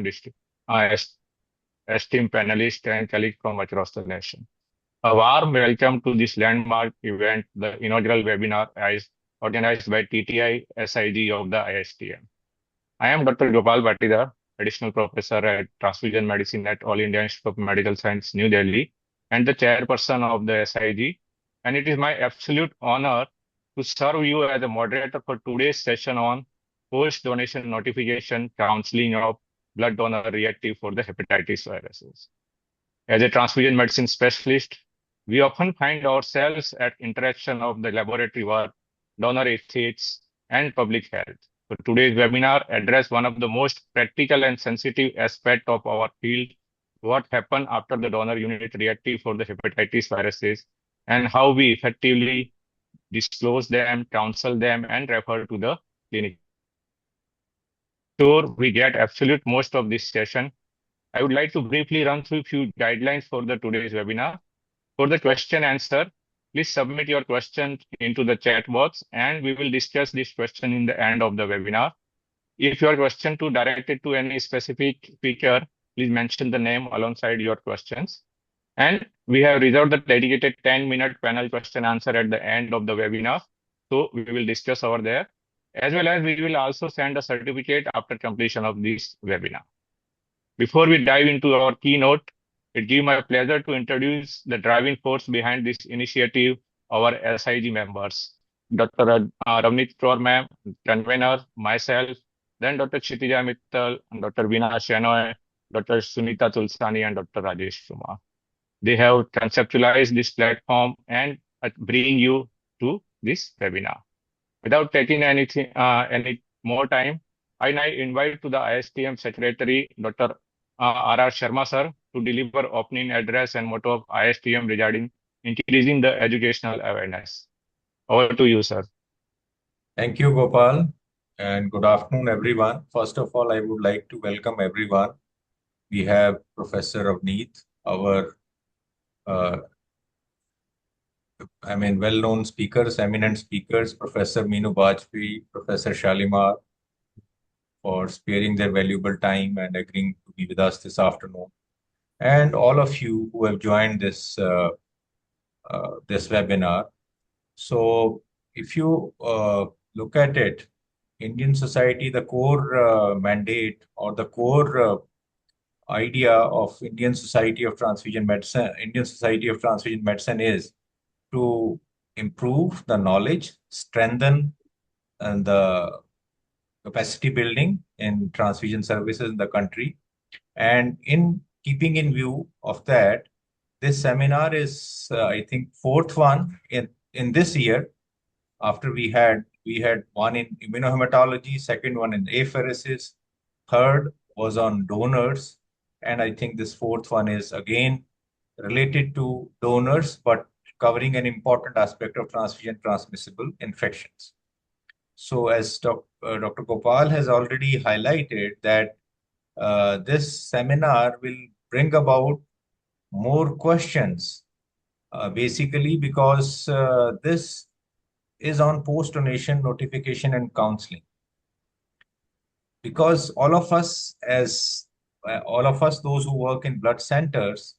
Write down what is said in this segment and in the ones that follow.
ISTM esteemed panelists and colleagues from across the nation. A warm welcome to this landmark event, the inaugural webinar is organized by TTI SIG of the ISTM. I am Dr. Gopal Bhatidar, Additional Professor at Transfusion Medicine at All India Institute of Medical Science, New Delhi, and the chairperson of the SIG. And it is my absolute honor to serve you as a moderator for today's session on post-donation notification counseling of blood donor reactive for the hepatitis viruses. As a transfusion medicine specialist, we often find ourselves at interaction of the laboratory work, donor ethics, and public health. So today's webinar address one of the most practical and sensitive aspects of our field, what happened after the donor unit reactive for the hepatitis viruses, and how we effectively disclose them, counsel them, and refer to the clinic. Sure, we get absolute most of this session. I would like to briefly run through a few guidelines for the today's webinar. For the question answer, please submit your question into the chat box and we will discuss this question in the end of the webinar. If your question to directed to any specific speaker, please mention the name alongside your questions. And we have reserved the dedicated 10-minute panel question answer at the end of the webinar. So we will discuss over there, as well as we will also send a certificate after completion of this webinar. Before we dive into our keynote, it gives my pleasure to introduce the driving force behind this initiative, our SIG members, Dr. Ravneet Kaur ma'am, convener, myself, then Dr. Kshitija Mittal, Dr. Veena Shenoy, Dr. Sunita Tulsani, and Dr. Rajesh Kumar. They have conceptualized this platform and bring you to this webinar. Without taking any more time, I now invite to the ISTM Secretary, Dr. R.R. Sharma sir, to deliver opening address and motto of ISTM regarding increasing the educational awareness. Over to you, sir. Thank you, Gopal, and good afternoon, everyone. First of all, I would like to welcome everyone. We have Professor Ravneet, our well-known speakers, eminent speakers, Professor Meenu Bajpayee, Professor Shalimar, for sparing their valuable time and agreeing to be with us this afternoon. And all of you who have joined this, this webinar. So if you look at it, Indian society, the core mandate or the core idea of Indian Society of Transfusion Medicine, is to improve the knowledge, strengthen and the capacity building in transfusion services in the country. And in keeping in view of that, this seminar is, I think, fourth one in this year. After we had one in immunohematology, second one in apheresis, third was on donors, and I think this fourth one is again related to donors, but covering an important aspect of transfusion transmissible infections. So as Dr. Gopal has already highlighted that this seminar will bring about more questions, basically because this is on post-donation notification and counseling. Because all of us, those who work in blood centers,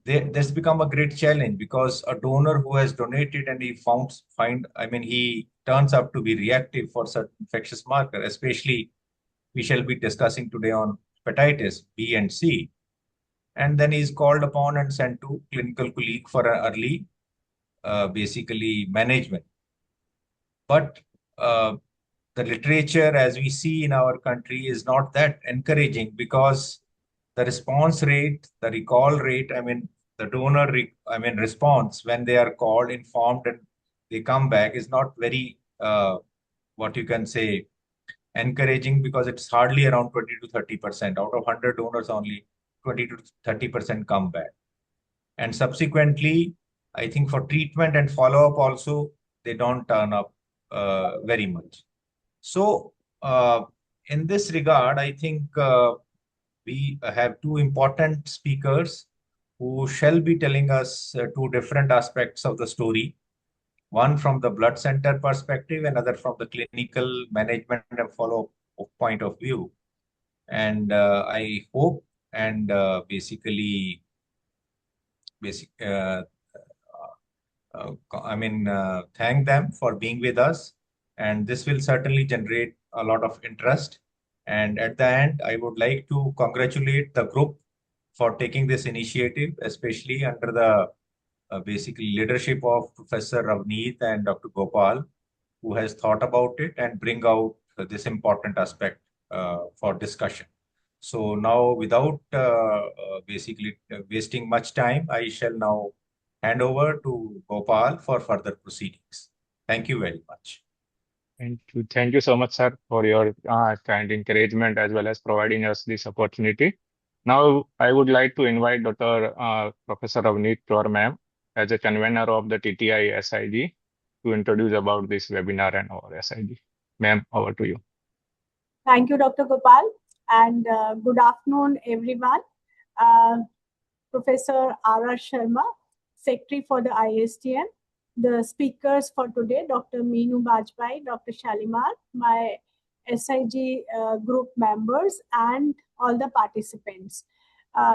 this become a great challenge because a donor who has donated and he turns up to be reactive for certain infectious marker, especially we shall be discussing today on hepatitis B and C. And then he's called upon and sent to clinical colleague for an early, basically management. But the literature, as we see in our country, is not that encouraging because the response rate, the recall rate, the donor, response when they are called, informed, and they come back is not very, what you can say, encouraging because it's hardly around 20 to 30%. Out of 100 donors, only 20 to 30% come back. And subsequently, I think for treatment and follow-up also, they don't turn up very much. So in this regard, I think we have two important speakers who shall be telling us two different aspects of the story. One from the blood center perspective, another from the clinical management and follow-up point of view. And I hope and basically thank them for being with us. And this will certainly generate a lot of interest. And at the end, I would like to congratulate the group for taking this initiative, especially under the basically leadership of Professor Ravneet and Dr. Gopal, who has thought about it and bring out this important aspect for discussion. So now, without basically wasting much time, I shall now hand over to Gopal for further proceedings. Thank you very much. Thank you so much, sir, for your kind encouragement as well as providing us this opportunity. Now, I would like to invite Dr. Professor Avneet Kaur, ma'am, as a convener of the TTI SIG, to introduce about this webinar and our SIG. Ma'am, over to you. Thank you, Dr. Gopal, and good afternoon, everyone. Professor R.R. Sharma, Secretary for the ISTM. The speakers for today, Dr. Meenu Bajpai, Dr. Shalimar, my SIG group members, and all the participants.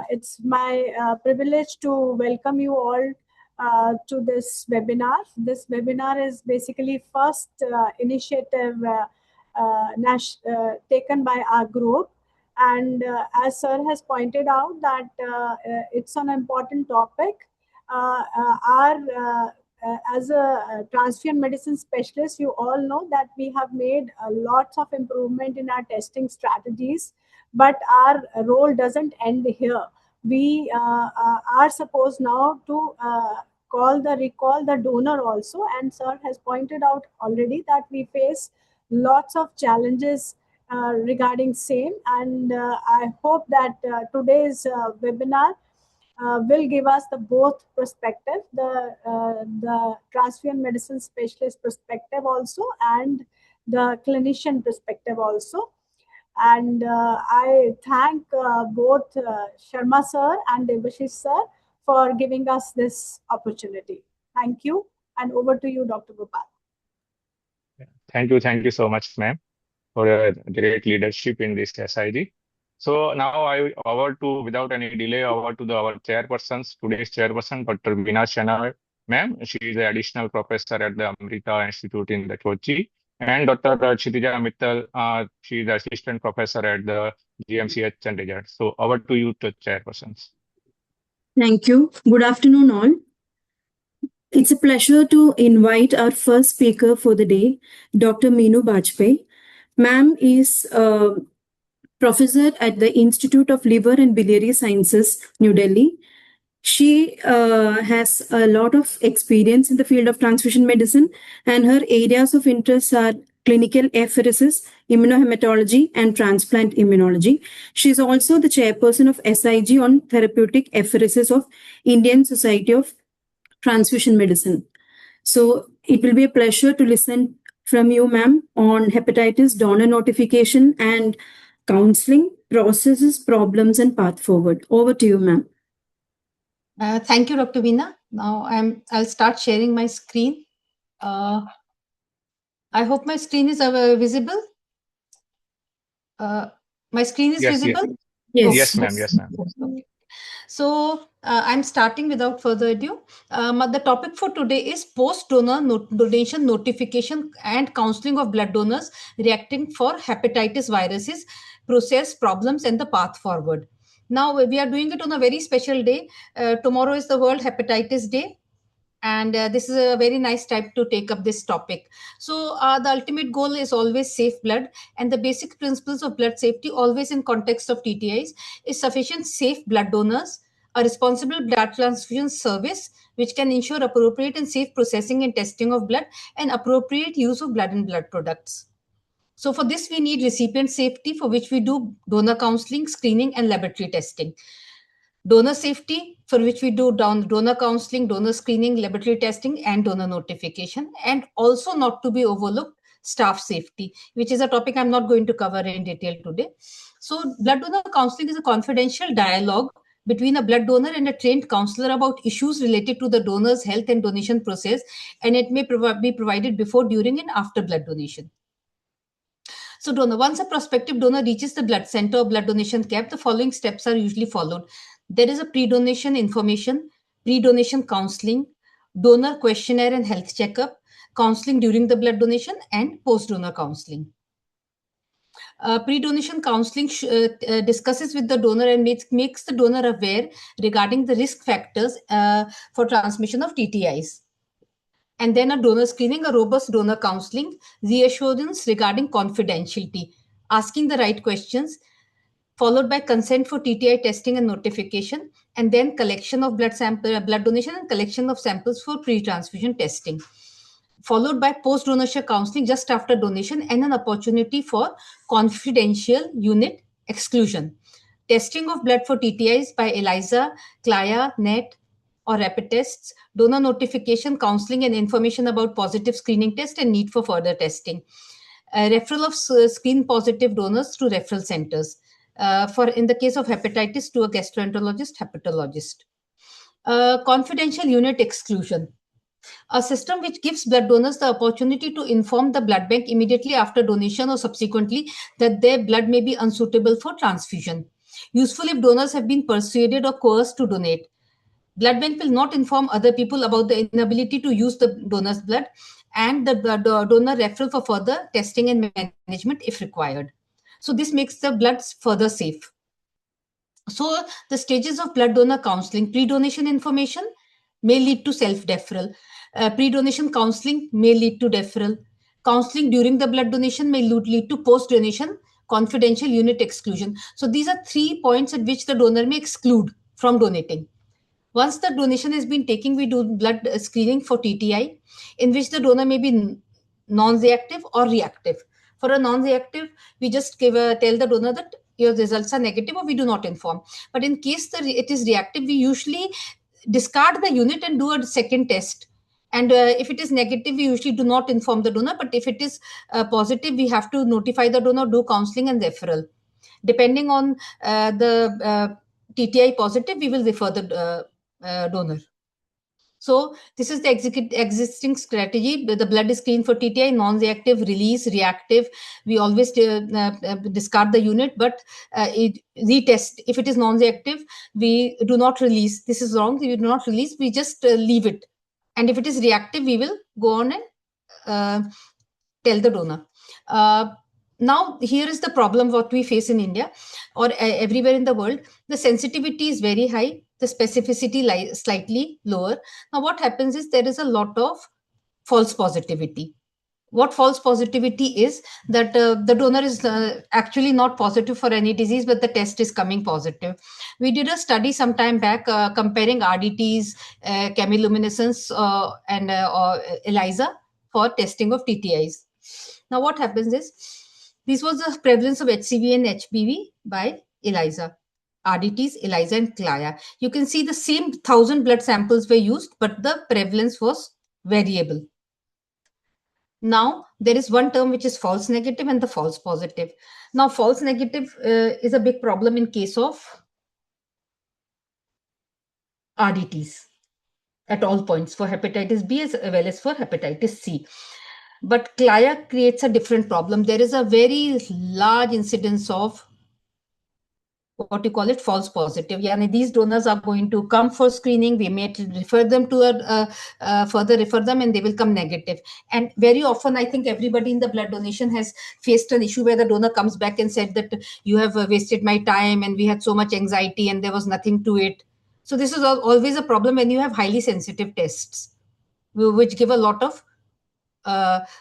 It's my privilege to welcome you all to this webinar. This webinar is basically first initiative taken by our group. And as sir has pointed out that it's an important topic. As a transfusion medicine specialist, you all know that we have made lots of improvement in our testing strategies, but our role doesn't end here. We are supposed now to recall the donor also, and sir has pointed out already that we face lots of challenges regarding same, and I hope that today's webinar will give us the both perspective, the transfusion medicine specialist perspective also, and the clinician perspective also. And I thank both Sharma sir and Devashish sir for giving us this opportunity. Thank you, and over to you, Dr. Gopal. Thank you so much, ma'am, for your great leadership in this SIG. So now without any delay, over to our chairpersons, today's chairperson, Dr. Veena Shana, ma'am. She is an additional professor at the Amrita Institute in the Kochi. And Dr. Kshitija Mittal, she is the assistant professor at the GMCH Chandigarh. So over to you, to chairpersons. Thank you. Good afternoon, all. It's a pleasure to invite our first speaker for the day, Dr. Meenu Bajpai. Ma'am is professor at the Institute of Liver and Biliary Sciences, New Delhi. She has a lot of experience in the field of transfusion medicine, and her areas of interest are clinical apheresis, immunohematology, and transplant immunology. She is also the chairperson of SIG on therapeutic apheresis of Indian Society of Transfusion Medicine. So it will be a pleasure to listen from you, ma'am, on hepatitis donor notification and counseling, processes, problems, and path forward. Over to you, ma'am. Thank you, Dr. Veena. Now I'll start sharing my screen. I hope my screen is visible. My screen is visible? Yes. Yes, ma'am. Yes, ma'am. Okay. So I'm starting without further ado. The topic for today is post-donor donation notification and counseling of blood donors reacting for hepatitis viruses, process, problems, and the path forward. Now, we are doing it on a very special day. Tomorrow is the World Hepatitis Day. And this is a very nice time to take up this topic. So the ultimate goal is always safe blood, and the basic principles of blood safety, always in context of TTIs, is sufficient safe blood donors, a responsible blood transfusion service which can ensure appropriate and safe processing and testing of blood, and appropriate use of blood and blood products. So for this, we need recipient safety, for which we do donor counseling, screening, and laboratory testing. Donor safety, for which we do donor counseling, donor screening, laboratory testing, and donor notification. And also, not to be overlooked, staff safety, which is a topic I'm not going to cover in detail today. So blood donor counseling is a confidential dialogue between a blood donor and a trained counselor about issues related to the donor's health and donation process, and it may be provided before, during, and after blood donation. So once a prospective donor reaches the blood center or blood donation camp, the following steps are usually followed. There is a pre-donation information, pre-donation counseling, donor questionnaire and health checkup, counseling during the blood donation, and post-donor counseling. Pre-donation counseling discusses with the donor and makes the donor aware regarding the risk factors for transmission of TTIs. And then a donor screening, a robust donor counseling, reassurance regarding confidentiality, asking the right questions, followed by consent for TTI testing and notification, and then collection of blood donation and collection of samples for pre-transfusion testing, followed by post-donorship counseling just after donation and an opportunity for confidential unit exclusion. Testing of blood for TTIs by ELISA, CLIA, NAT, or rapid tests, donor notification, counseling, and information about positive screening test and need for further testing. Referral of screen positive donors to referral centers. For in the case of hepatitis, to a gastroenterologist, hepatologist. Confidential unit exclusion. A system which gives blood donors the opportunity to inform the blood bank immediately after donation or subsequently that their blood may be unsuitable for transfusion. Useful if donors have been persuaded or coerced to donate. Blood bank will not inform other people about the inability to use the donor's blood and the donor referral for further testing and management if required. So this makes the blood further safe. So the stages of blood donor counseling: pre-donation information may lead to self-deferral. Pre-donation counseling may lead to deferral. Counseling during the blood donation may lead to post-donation confidential unit exclusion. So these are 3 points at which the donor may exclude from donating. Once the donation has been taken, we do blood screening for TTI, in which the donor may be non-reactive or reactive. For a non-reactive, we just tell the donor that your results are negative, or we do not inform. But in case it is reactive, we usually discard the unit and do a second test. And if it is negative, we usually do not inform the donor. But if it is positive, we have to notify the donor, do counseling and referral. Depending on the TTI positive, we will refer the donor. So this is the existing strategy. The blood is screened for TTI, non-reactive, release, reactive. We always discard the unit, but retest. If it is non-reactive, we do not release. This is wrong. We do not release. We just leave it. And if it is reactive, we will go on and tell the donor. Now, here is the problem what we face in India or everywhere in the world. The sensitivity is very high, the specificity slightly lower. Now, what happens is there is a lot of false positivity. What false positivity is that the donor is actually not positive for any disease, but the test is coming positive. We did a study some time back comparing RDTs, chemiluminescence, and ELISA for testing of TTIs. Now, what happens is, this was the prevalence of HCV and HBV by ELISA. RDTs, ELISA, and CLIA. You can see the same 1,000 blood samples were used, but the prevalence was variable. Now, there is one term which is false negative and the false positive. Now, false negative is a big problem in case of RDTs at all points, for hepatitis B as well as for hepatitis C. But CLIA creates a different problem. There is a very large incidence of what you call it, false positive. Yani these donors are going to come for screening. We may refer them to further refer them, and they will come negative. And very often, I think everybody in the blood donation has faced an issue where the donor comes back and said that you have wasted my time and we had so much anxiety and there was nothing to it. So this is always a problem when you have highly sensitive tests, which give a lot of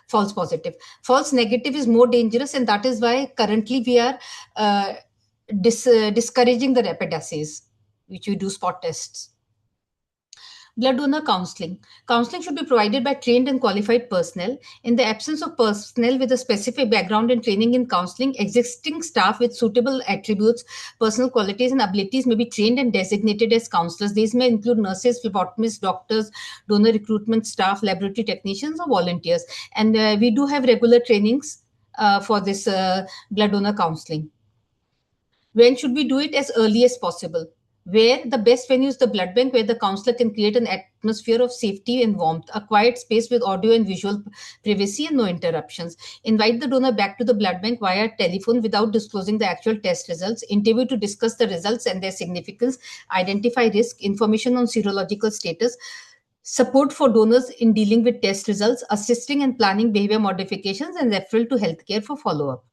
false positive. False negative is more dangerous, and that is why currently we are discouraging the rapid assays, which we do spot tests. Blood donor counseling. Counseling should be provided by trained and qualified personnel. In the absence of personnel with a specific background and training in counseling, existing staff with suitable attributes, personal qualities, and abilities may be trained and designated as counselors. These may include nurses, phlebotomists, doctors, donor recruitment staff, laboratory technicians, or volunteers. And we do have regular trainings for this blood donor counseling. When should we do it? As early as possible. where the best venue is the blood bank, where the counselor can create an atmosphere of safety and warmth, a quiet space with audio and visual privacy and no interruptions. Invite the donor back to the blood bank via telephone without disclosing the actual test results. Interview to discuss the results and their significance. Identify risk, information on serological status. Support for donors in dealing with test results, assisting and planning behavior modifications, and referral to healthcare for follow-up.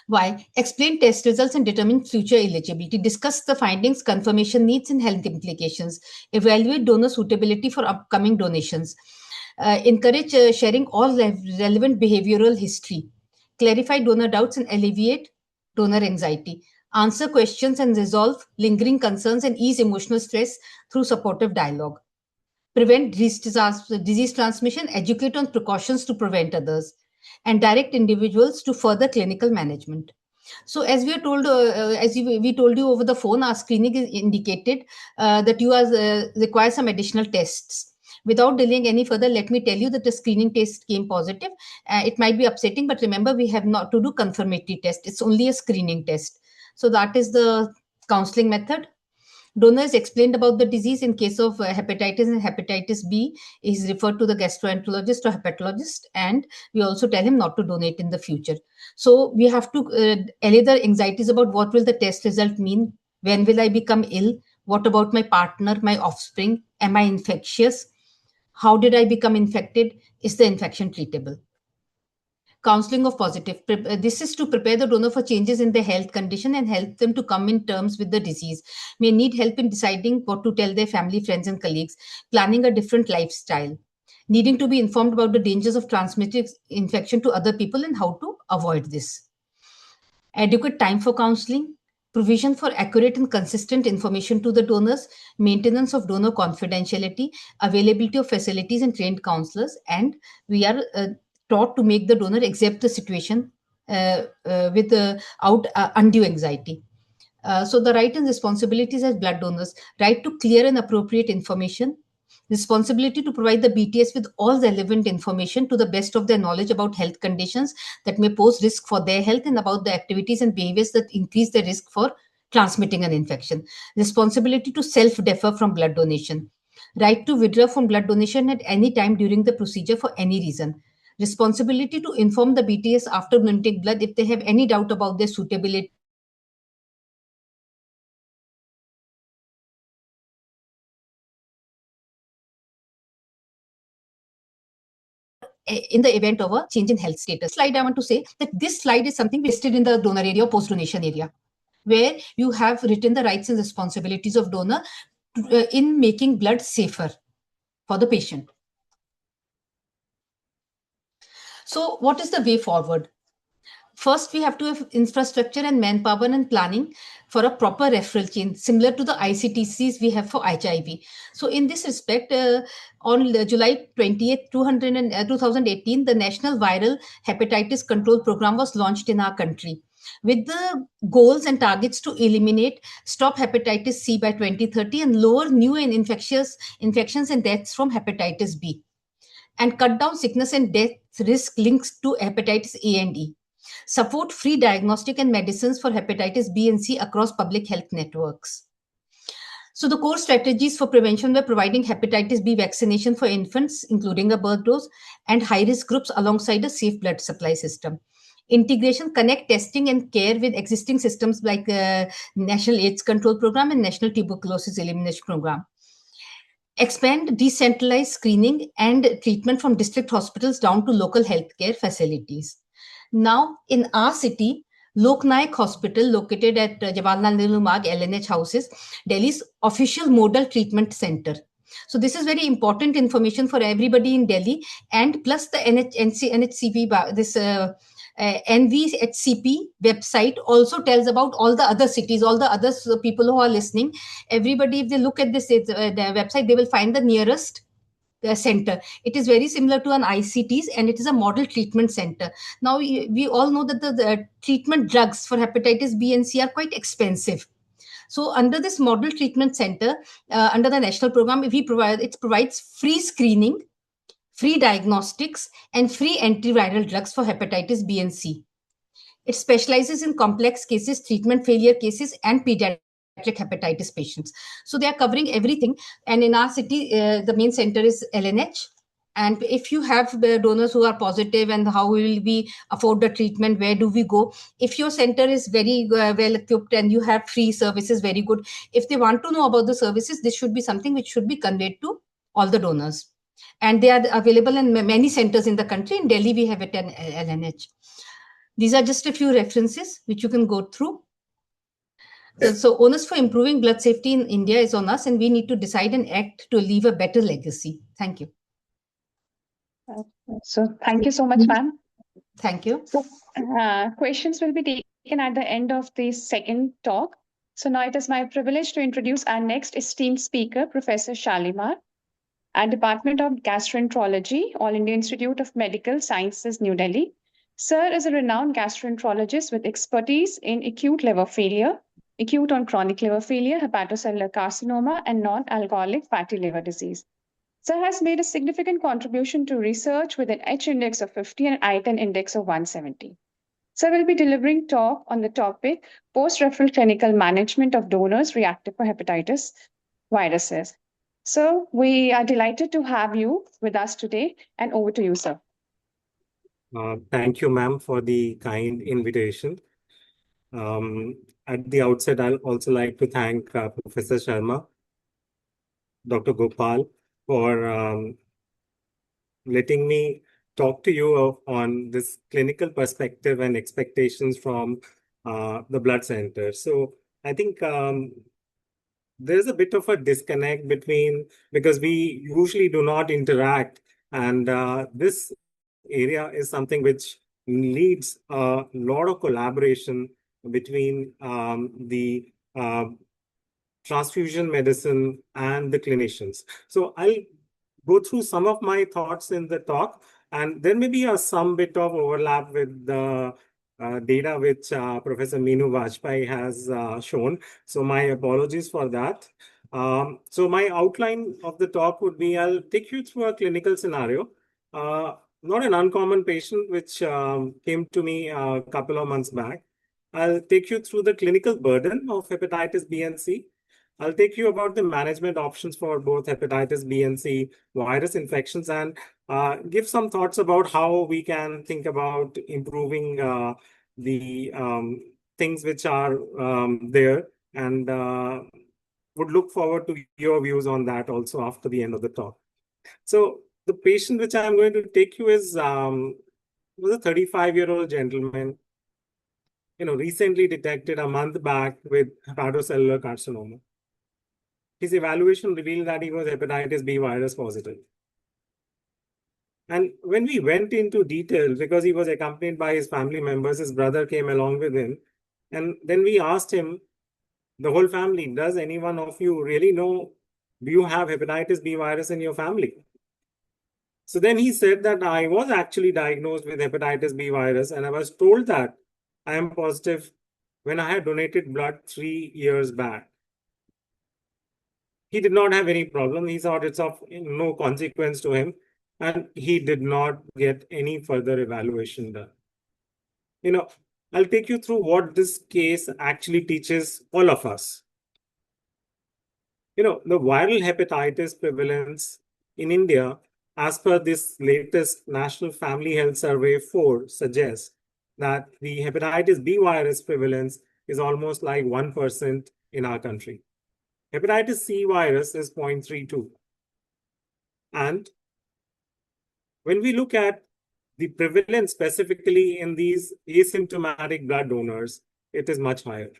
Why? Explain test results and determine future eligibility. Discuss the findings, confirmation needs, and health implications. Evaluate donor suitability for upcoming donations. Encourage sharing all relevant behavioral history. Clarify donor doubts and alleviate donor anxiety. Answer questions and resolve lingering concerns and ease emotional stress through supportive dialogue. Prevent disease transmission, educate on precautions to prevent others, and direct individuals to further clinical management. So as we are told, we told you over the phone, our screening is indicated that you require some additional tests. Without delaying any further, let me tell you that the screening test came positive. It might be upsetting, but remember, we have not to do confirmatory test. It's only a screening test. So that is the counseling method. Donors explained about the disease. In case of hepatitis and hepatitis B, is referred to the gastroenterologist or hepatologist, and we also tell him not to donate in the future. So we have to allay the anxieties about what will the test result mean, when will I become ill, what about my partner, my offspring, am I infectious, how did I become infected, is the infection treatable. Counseling of positive. This is to prepare the donor for changes in their health condition and help them to come in terms with the disease. May need help in deciding what to tell their family, friends, and colleagues, planning a different lifestyle, needing to be informed about the dangers of transmitting infection to other people and how to avoid this. Adequate time for counseling, provision for accurate and consistent information to the donors, maintenance of donor confidentiality, availability of facilities and trained counselors, and we are taught to make the donor accept the situation without undue anxiety. So the right and responsibilities as blood donors: right to clear and appropriate information, responsibility to provide the BTS with all relevant information to the best of their knowledge about health conditions that may pose risk for their health and about the activities and behaviors that increase the risk for transmitting an infection, responsibility to self-defer from blood donation, right to withdraw from blood donation at any time during the procedure for any reason, responsibility to inform the BTS after donating blood if they have any doubt about their suitability in the event of a change in health status. Slide, I want to say that this slide is something listed in the donor area or post-donation area, where you have written the rights and responsibilities of donor in making blood safer for the patient. So what is the way forward? First, we have to have infrastructure and manpower and planning for a proper referral chain, similar to the ICTCs we have for HIV. So in this respect, on July 20th, 2018, the National Viral Hepatitis Control Program was launched in our country, with the goals and targets to eliminate, stop hepatitis C by 2030 and lower new and infections and deaths from hepatitis B, and cut down sickness and death risk links to hepatitis A and E. Support free diagnostic and medicines for hepatitis B and C across public health networks. So the core strategies for prevention were providing hepatitis B vaccination for infants, including a birth dose, and high-risk groups alongside a safe blood supply system. Integration, connect testing and care with existing systems like National AIDS Control Program and National Tuberculosis Elimination Program. Expand decentralized screening and treatment from district hospitals down to local healthcare facilities. Now, in our city, Lok Nayak Hospital, located at Jawaharlal Nehru Marg, LNH houses, Delhi's official model treatment center. So this is very important information for everybody in Delhi, and plus the NHCP, this NVHCP website also tells about all the other cities, all the other people who are listening. Everybody, if they look at this the website, they will find the nearest center. It is very similar to an ICTs, and it is a model treatment center. Now, we all know that the treatment drugs for hepatitis B and C are quite expensive. So under this model treatment center, under the national program, it provides free screening, free diagnostics, and free antiviral drugs for hepatitis B and C. It specializes in complex cases, treatment failure cases, and pediatric hepatitis patients. So they are covering everything. And in our city, the main center is LNH. And if you have donors who are positive, and how will we afford the treatment, where do we go? If your center is very well equipped and you have free services, very good. If they want to know about the services, this should be something which should be conveyed to all the donors. And they are available in many centers in the country. In Delhi, we have it in LNH. These are just a few references which you can go through. So onus for improving blood safety in India is on us, and we need to decide and act to leave a better legacy. Thank you. So thank you so much, ma'am. Thank you. So, questions will be taken at the end of the second talk. So now it is my privilege to introduce our next esteemed speaker, Professor Shalimar, at Department of Gastroenterology, All India Institute of Medical Sciences, New Delhi. Sir is a renowned gastroenterologist with expertise in acute liver failure, acute and chronic liver failure, hepatocellular carcinoma, and non-alcoholic fatty liver disease. Sir has made a significant contribution to research with an H index of 50 and I-10 index of 170. Sir will be delivering talk on the topic post-referral clinical management of donors reactive for hepatitis viruses. So we are delighted to have you with us today, and over to you, sir. Thank you, ma'am, for the kind invitation. At the outset, I'll also like to thank Professor Sharma, Dr. Gopal, for letting me talk to you on this clinical perspective and expectations from the blood center. So I think there's a bit of a disconnect because we usually do not interact, and this area is something which needs a lot of collaboration between the transfusion medicine and the clinicians. So I'll go through some of my thoughts in the talk, and there may be some bit of overlap with the data which Professor Meenu Vajpayee has shown. So my apologies for that. So my outline of the talk would be, I'll take you through a clinical scenario. Not an uncommon patient which came to me a couple of months back. I'll take you through the clinical burden of hepatitis B and C. I'll take you about the management options for both hepatitis B and C virus infections, and give some thoughts about how we can think about improving the things which are there, and would look forward to your views on that also after the end of the talk. So the patient which I'm going to take you was a 35-year-old gentleman, recently detected a month back with hepatocellular carcinoma. His evaluation revealed that he was hepatitis B virus positive. And when we went into detail, because he was accompanied by his family members, his brother came along with him. And then we asked him, the whole family, does any one of you really know, do you have hepatitis B virus in your family? So then he said that I was actually diagnosed with hepatitis B virus, and I was told that I am positive when I had donated blood 3 years back. He did not have any problem. He thought it's of no consequence to him, and he did not get any further evaluation done. I'll take you through what this case actually teaches all of us. The viral hepatitis prevalence in India, as per this latest National Family Health Survey 4, suggests that the hepatitis B virus prevalence is almost like 1% in our country. Hepatitis C virus is 0.32. And when we look at the prevalence specifically in these asymptomatic blood donors, it is much higher.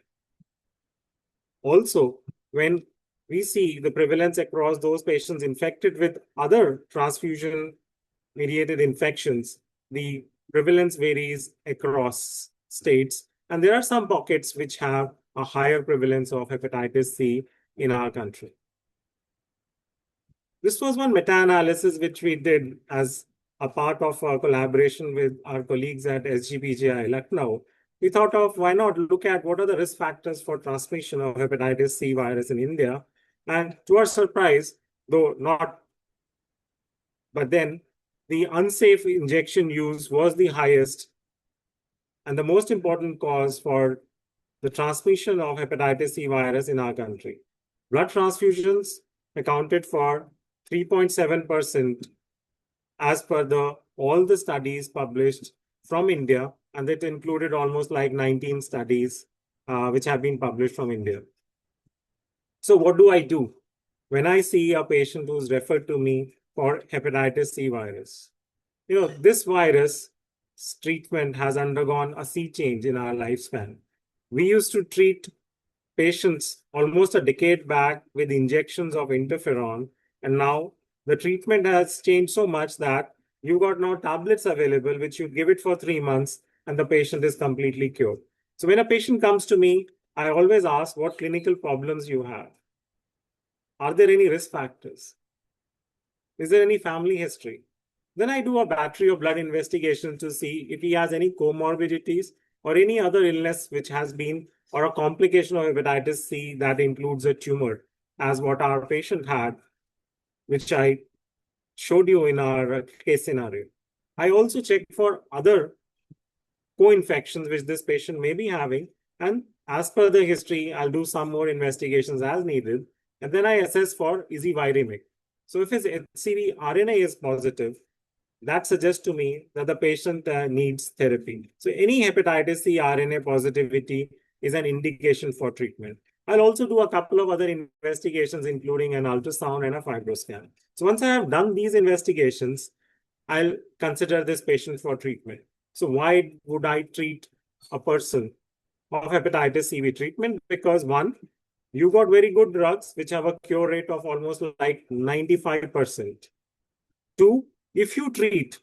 Also, when we see the prevalence across those patients infected with other transfusion-mediated infections, the prevalence varies across states. And there are some pockets which have a higher prevalence of hepatitis C in our country. This was one meta-analysis which we did as a part of our collaboration with our colleagues at SGPGI Lucknow. We thought of why not look at what are the risk factors for transmission of hepatitis C virus in India. And to our surprise, though not, but then the unsafe injection use was the highest and the most important cause for the transmission of hepatitis C virus in our country. Blood transfusions accounted for 3.7% as per all the studies published from India, and it included almost like 19 studies which have been published from India. So what do I do when I see a patient who's referred to me for hepatitis C virus? This virus treatment has undergone a sea change in our lifespan. We used to treat patients almost a decade back with injections of interferon, and now the treatment has changed so much that you got now tablets available which you give it for 3 months and the patient is completely cured. So when a patient comes to me, I always ask what clinical problems you have. Are there any risk factors? Is there any family history? Then I do a battery of blood investigation to see if he has any comorbidities or any other illness which has been, or a complication of hepatitis C that includes a tumor, as what our patient had, which I showed you in our case scenario. I also check for other co-infections which this patient may be having, and as per the history, I'll do some more investigations as needed, and then I assess for is he viremic. So if his HCV RNA is positive, that suggests to me that the patient needs therapy. So any hepatitis C RNA positivity is an indication for treatment. I'll also do a couple of other investigations, including an ultrasound and a fibroscan. So once I have done these investigations, I'll consider this patient for treatment. So why would I treat a person of hepatitis C with treatment? Because one, you got very good drugs which have a cure rate of almost like 95%. Two, if you treat,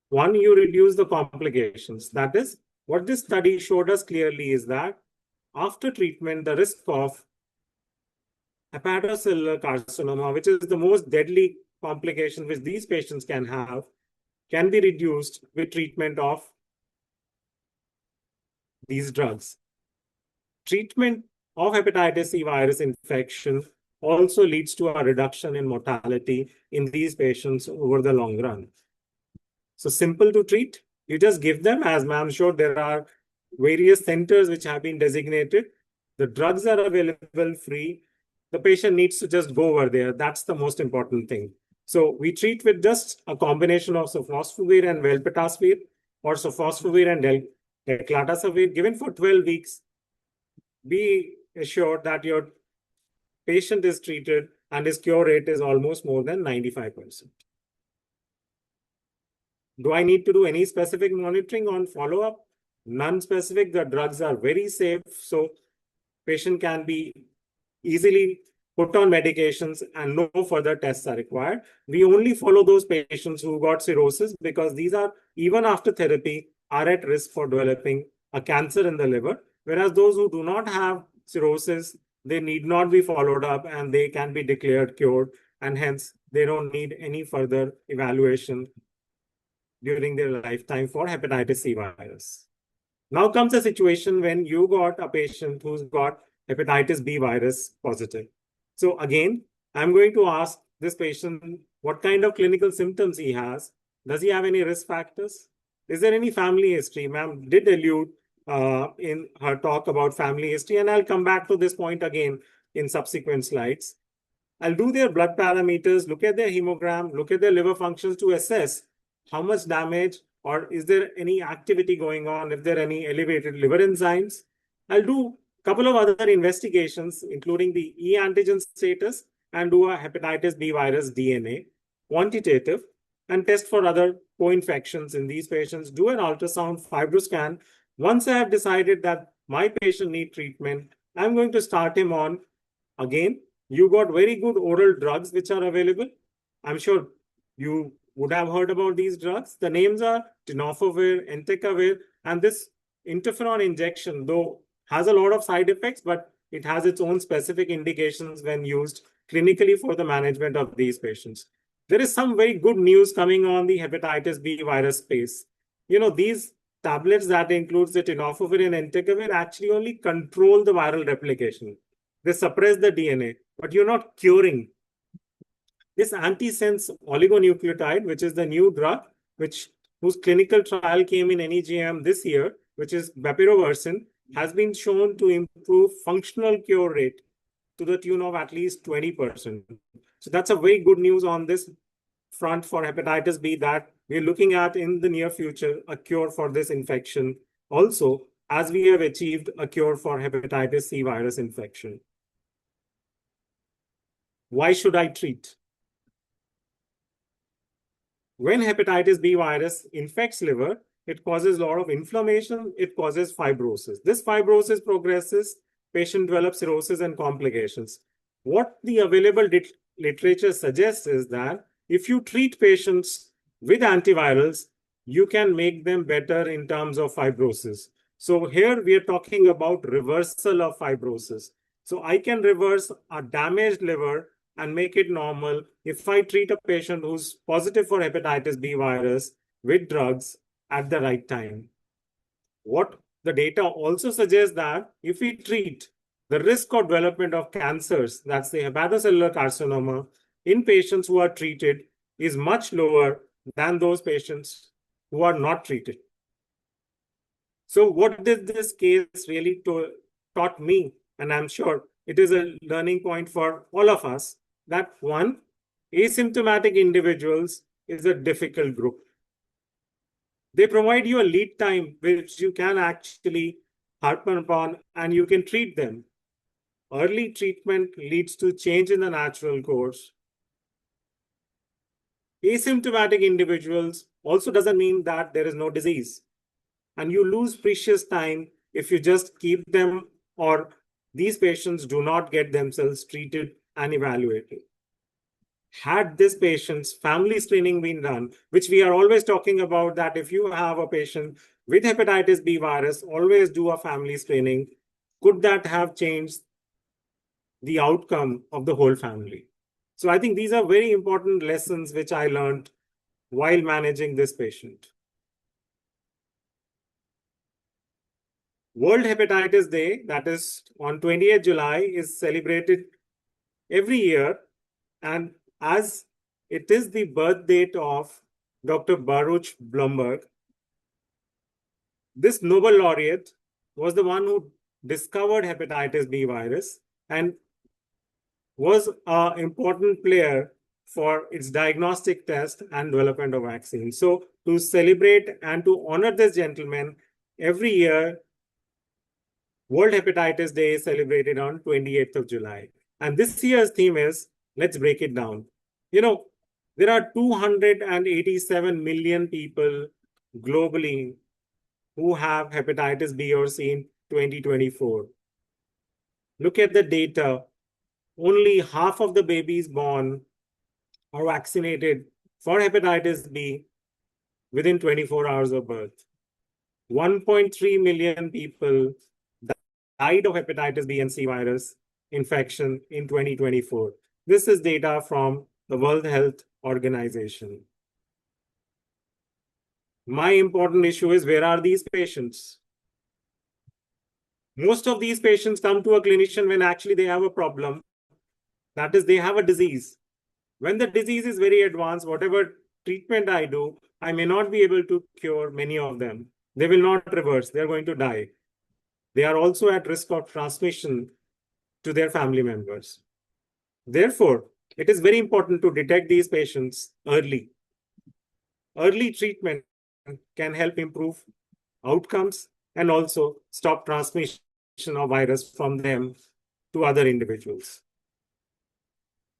one, you reduce the complications. That is, what this study showed us clearly is that after treatment, the risk of hepatocellular carcinoma, which is the most deadly complication which these patients can have, can be reduced with treatment of these drugs. Treatment of hepatitis C virus infection also leads to a reduction in mortality in these patients over the long run. So simple to treat. You just give them, as ma'am showed, there are various centers which have been designated. The drugs are available free. The patient needs to just go over there. That's the most important thing. So we treat with just a combination of sofosbuvir and velpatasvir, or sofosbuvir and declatasvir given for 12 weeks. Be assured that your patient is treated and his cure rate is almost more than 95%. Do I need to do any specific monitoring on follow-up? None specific. The drugs are very safe, so patient can be easily put on medications and no further tests are required. We only follow those patients who got cirrhosis because these are, even after therapy, are at risk for developing a cancer in the liver. Whereas those who do not have cirrhosis, they need not be followed up and they can be declared cured, and hence they don't need any further evaluation during their lifetime for hepatitis C virus. Now comes a situation when you got a patient who's got hepatitis B virus positive. So again, I'm going to ask this patient what kind of clinical symptoms he has. Does he have any risk factors? Is there any family history? Ma'am did allude in her talk about family history, and I'll come back to this point again in subsequent slides. I'll do their blood parameters, look at their hemogram, look at their liver functions to assess how much damage or is there any activity going on, if there are any elevated liver enzymes. I'll do a couple of other investigations, including the E antigen status, and do a hepatitis B virus DNA, quantitative, and test for other co-infections in these patients, do an ultrasound, fibroscan. Once I have decided that my patient needs treatment, I'm going to start him on, again, you got very good oral drugs which are available. I'm sure you would have heard about these drugs. The names are tenofovir, entecavir, and this interferon injection, though has a lot of side effects, but it has its own specific indications when used clinically for the management of these patients. There is some very good news coming on the hepatitis B virus space. These tablets that includes the tenofovir and entecavir actually only control the viral replication. They suppress the DNA, but you're not curing. This antisense oligonucleotide, which is the new drug, whose clinical trial came in NEJM this year, which is bepirovirsen, has been shown to improve functional cure rate to the tune of at least 20%. So that's a very good news on this front for hepatitis B, that we're looking at in the near future a cure for this infection. Also, as we have achieved a cure for hepatitis C virus infection. Why should I treat? When hepatitis B virus infects liver, it causes a lot of inflammation, it causes fibrosis. This fibrosis progresses, patient develops cirrhosis and complications. What the available literature suggests is that if you treat patients with antivirals, you can make them better in terms of fibrosis. So here we are talking about reversal of fibrosis. So I can reverse a damaged liver and make it normal if I treat a patient who's positive for hepatitis B virus with drugs at the right time. What the data also suggests that if we treat the risk of development of cancers, that's the hepatocellular carcinoma, in patients who are treated is much lower than those patients who are not treated. So what did this case really taught me? And I'm sure it is a learning point for all of us, that one, asymptomatic individuals is a difficult group. They provide you a lead time which you can actually harpen upon and you can treat them. Early treatment leads to change in the natural course. Asymptomatic individuals also doesn't mean that there is no disease. And you lose precious time if you just keep them, or these patients do not get themselves treated and evaluated. Had this patient's family screening been done, which we are always talking about, that if you have a patient with hepatitis B virus, always do a family screening, could that have changed the outcome of the whole family? So I think these are very important lessons which I learned while managing this patient. World Hepatitis Day, that is on 28th July, is celebrated every year. And as it is the birth date of Dr. Baruch Blumberg, this Nobel laureate was the one who discovered hepatitis B virus and was an important player for its diagnostic test and development of vaccines. So to celebrate and to honor this gentleman, every year, World Hepatitis Day is celebrated on 28th of July. And this year's theme is, let's break it down. You know, there are 287 million people globally who have hepatitis B or C in 2024. Look at the data. Only half of the babies born are vaccinated for hepatitis B within 24 hours of birth. 1.3 million people died of hepatitis B and C virus infection in 2024. This is data from the World Health Organization. My important issue is, where are these patients? Most of these patients come to a clinician when actually they have a problem. That is, they have a disease. When the disease is very advanced, whatever treatment I do, I may not be able to cure many of them. They will not reverse. They're going to die. They are also at risk of transmission to their family members. Therefore, it is very important to detect these patients early. Early treatment can help improve outcomes and also stop transmission of virus from them to other individuals.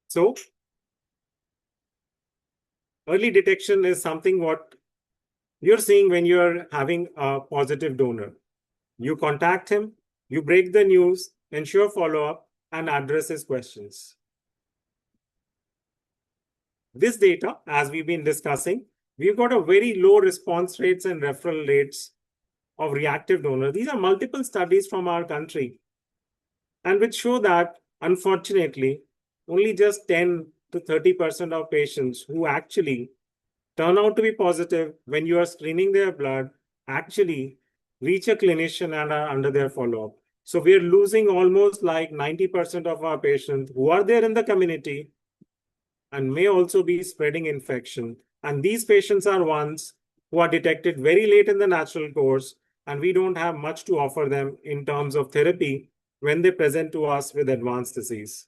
So, early detection is something what you're seeing when you're having a positive donor. You contact him, you break the news, ensure follow-up, and address his questions. This data, as we've been discussing, we've got a very low response rates and referral rates of reactive donors. These are multiple studies from our country, and which show that, unfortunately, only just 10 to 30% of patients who actually turn out to be positive when you are screening their blood actually reach a clinician and are under their follow-up. So we're losing almost like 90% of our patients who are there in the community and may also be spreading infection. And these patients are ones who are detected very late in the natural course and we don't have much to offer them in terms of therapy when they present to us with advanced disease.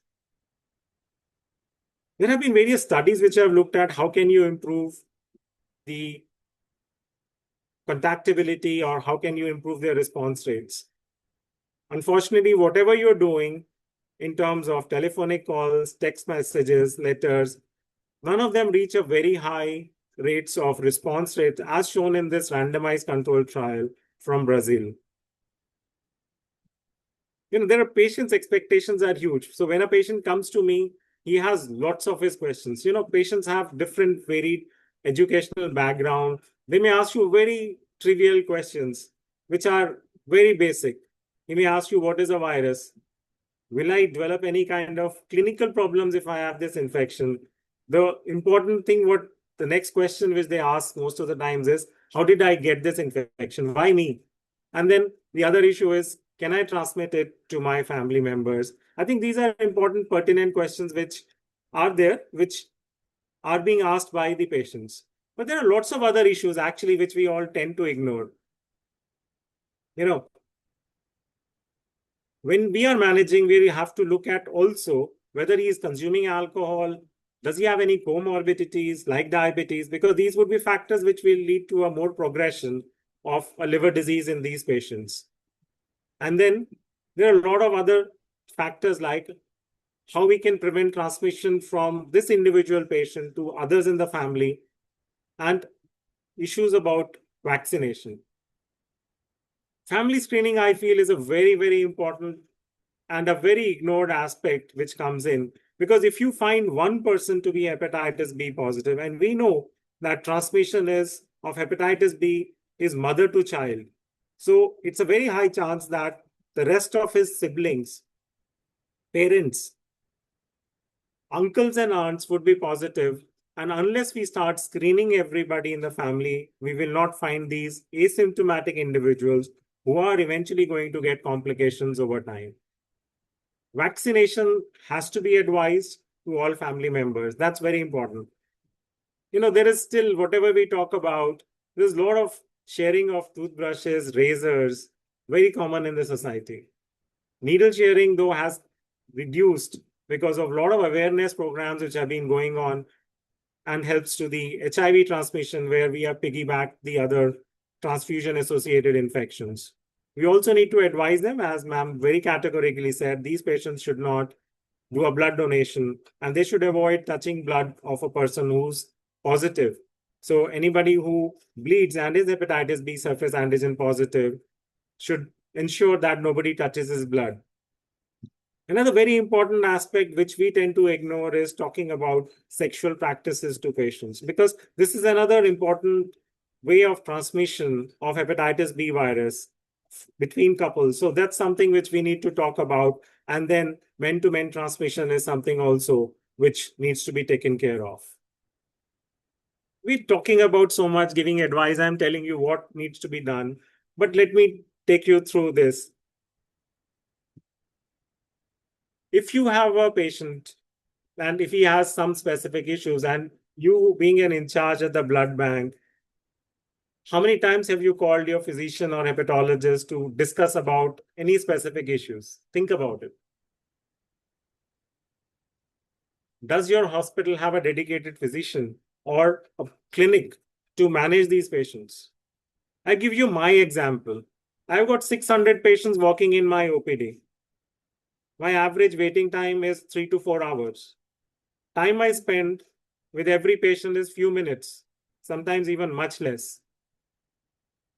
There have been various studies which have looked at how can you improve the contactability or how can you improve their response rates. Unfortunately, whatever you're doing in terms of telephonic calls, text messages, letters, none of them reach a very high rates of response rate as shown in this randomized controlled trial from Brazil. There are patients' expectations are huge. So when a patient comes to me, he has lots of his questions. Patients have different varied educational background. They may ask you very trivial questions, which are very basic. He may ask you, what is a virus? Will I develop any kind of clinical problems if I have this infection? The important thing, what the next question which they ask most of the times is, how did I get this infection? Why me? And then the other issue is, can I transmit it to my family members? I think these are important, pertinent questions which are there, which are being asked by the patients. But there are lots of other issues actually which we all tend to ignore. When we are managing, we have to look at also whether he is consuming alcohol, does he have any comorbidities like diabetes, because these would be factors which will lead to a more progression of a liver disease in these patients. And then there are a lot of other factors like how we can prevent transmission from this individual patient to others in the family, and issues about vaccination. Family screening, I feel, is a very, very important and a very ignored aspect which comes in. Because if you find one person to be hepatitis B positive, and we know that transmission of hepatitis B is mother to child. So it's a very high chance that the rest of his siblings, parents, uncles and aunts would be positive. And unless we start screening everybody in the family, we will not find these asymptomatic individuals who are eventually going to get complications over time. Vaccination has to be advised to all family members. That's very important. There is still, whatever we talk about, there's a lot of sharing of toothbrushes, razors, very common in the society. Needle sharing, though, has reduced because of a lot of awareness programs which have been going on and helps to the HIV transmission, where we have piggybacked the other transfusion-associated infections. We also need to advise them, as ma'am very categorically said, these patients should not do a blood donation and they should avoid touching blood of a person who's positive. So anybody who bleeds and is hepatitis B surface antigen positive should ensure that nobody touches his blood. Another very important aspect which we tend to ignore is talking about sexual practices to patients, because this is another important way of transmission of hepatitis B virus between couples. So that's something which we need to talk about. And then men-to-men transmission is something also which needs to be taken care of. We're talking about so much, giving advice. I'm telling you what needs to be done. But let me take you through this. If you have a patient and if he has some specific issues, and you being in charge at the blood bank, how many times have you called your physician or hepatologist to discuss about any specific issues? Think about it. Does your hospital have a dedicated physician or a clinic to manage these patients? I give you my example. I've got 600 patients walking in my OPD. My average waiting time is 3 to 4 hours. Time I spend with every patient is few minutes, sometimes even much less.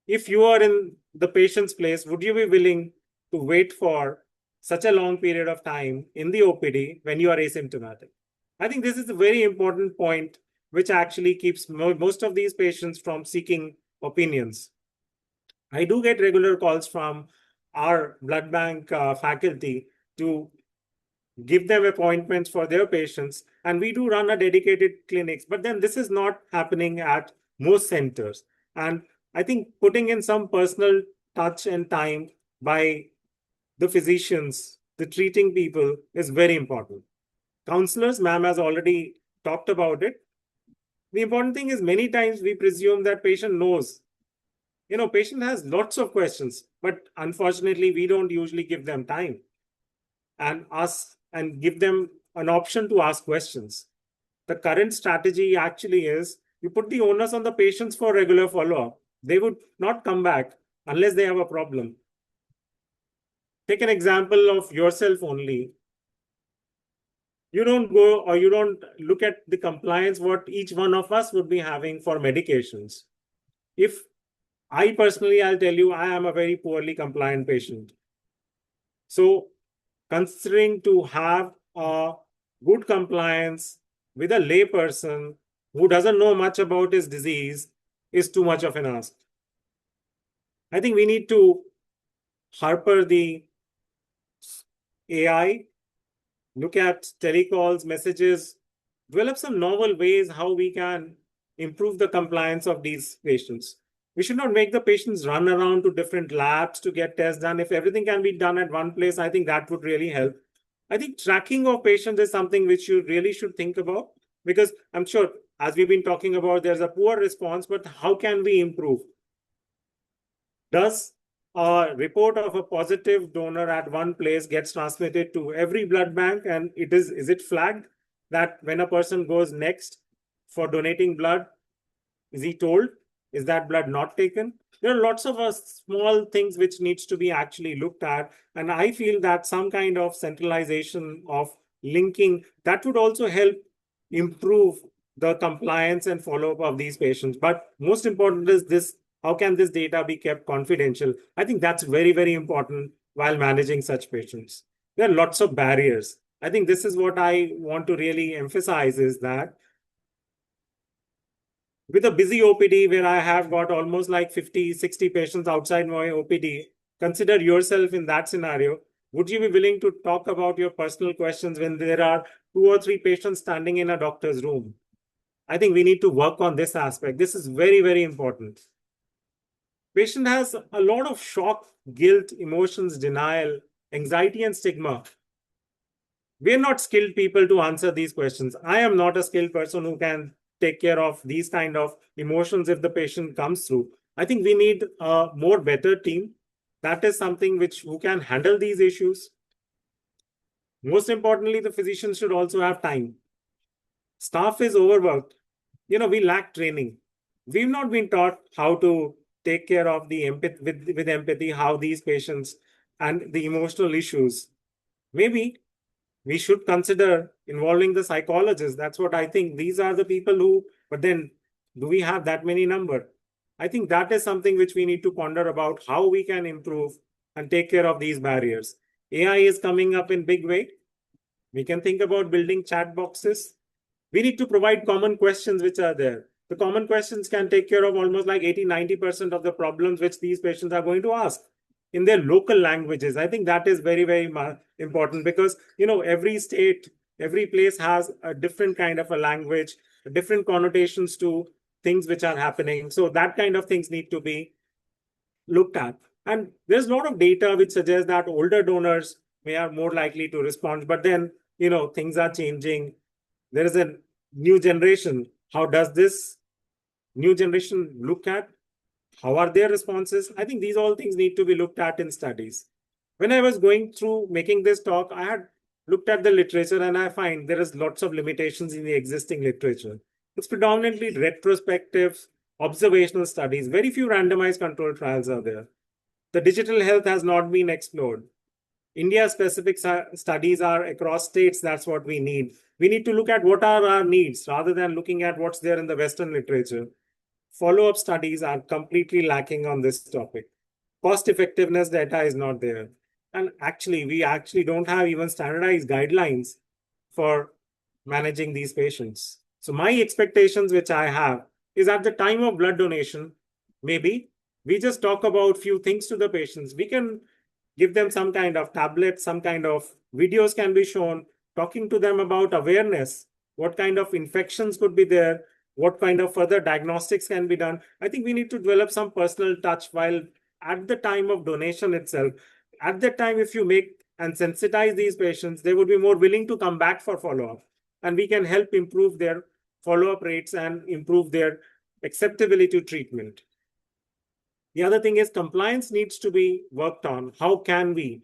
If you are in the patient's place, would you be willing to wait for such a long period of time in the OPD when you are asymptomatic? I think this is a very important point which actually keeps most of these patients from seeking opinions. I do get regular calls from our blood bank faculty to give them appointments for their patients, and we do run a dedicated clinics, but then this is not happening at most centers. And I think putting in some personal touch and time by the physicians, the treating people, is very important. Counselors, ma'am has already talked about it. The important thing is many times we presume that patient knows patient has lots of questions, but unfortunately, we don't usually give them time and give them an option to ask questions. The current strategy actually is you put the onus on the patients for regular follow-up. They would not come back unless they have a problem. Take an example of yourself only. You don't go or you don't look at the compliance, what each one of us would be having for medications. If I personally, I'll tell you, I am a very poorly compliant patient. So considering to have a good compliance with a lay person who doesn't know much about his disease is too much of an ask. I think we need to harper the AI, look at telecalls, messages, develop some novel ways how we can improve the compliance of these patients. We should not make the patients run around to different labs to get tests done. If everything can be done at one place, I think that would really help. I think tracking of patients is something which you really should think about, because I'm sure, as we've been talking about, there's a poor response, but how can we improve? Does a report of a positive donor at one place gets transmitted to every blood bank, and is it flagged that when a person goes next for donating blood, is he told, is that blood not taken? There are lots of small things which needs to be actually looked at. And I feel that some kind of centralization of linking, that would also help improve the compliance and follow-up of these patients. But most important is this, how can this data be kept confidential? I think that's very, very important while managing such patients. There are lots of barriers. I think this is what I want to really emphasize, is that with a busy OPD where I have got almost like 50, 60 patients outside my OPD, consider yourself in that scenario. Would you be willing to talk about your personal questions when there are 2 or 3 patients standing in a doctor's room? I think we need to work on this aspect. This is very, very important. Patient has a lot of shock, guilt, emotions, denial, anxiety, and stigma. We're not skilled people to answer these questions. I am not a skilled person who can take care of these kind of emotions if the patient comes through. I think we need a more better team. That is something who can handle these issues. Most importantly, the physician should also have time. Staff is overworked. We lack training. We've not been taught how to take care of the empathy with empathy, how these patients and the emotional issues. Maybe we should consider involving the psychologists. That's what I think. These are the people who, but then do we have that many number? I think that is something which we need to ponder about, how we can improve and take care of these barriers. AI is coming up in big way. We can think about building chat boxes. We need to provide common questions which are there. The common questions can take care of almost like 80-90% of the problems which these patients are going to ask in their local languages. I think that is very, very important, because every state, every place has a different kind of a language, different connotations to things which are happening. So that kind of things need to be looked at. And there's a lot of data which suggests that older donors are more likely to respond. But then, things are changing. There is a new generation. How does this new generation look at? How are their responses? I think these all things need to be looked at in studies. When I was going through making this talk, I had looked at the literature, and I find there is lots of limitations in the existing literature. It's predominantly retrospective, observational studies. Very few randomized controlled trials are there. The digital health has not been explored. India-specific studies are across states. That's what we need. We need to look at what are our needs rather than looking at what's there in the Western literature. Follow-up studies are completely lacking on this topic. Cost effectiveness data is not there. And we actually don't have even standardized guidelines for managing these patients. So my expectations, which I have, is at the time of blood donation, maybe we just talk about few things to the patients. We can give them some kind of tablet, some kind of videos can be shown, talking to them about awareness, what kind of infections could be there, what kind of further diagnostics can be done. I think we need to develop some personal touch while at the time of donation itself. At that time, if you make and sensitize these patients, they would be more willing to come back for follow-up. And we can help improve their follow-up rates and improve their acceptability to treatment. The other thing is compliance needs to be worked on. How can we?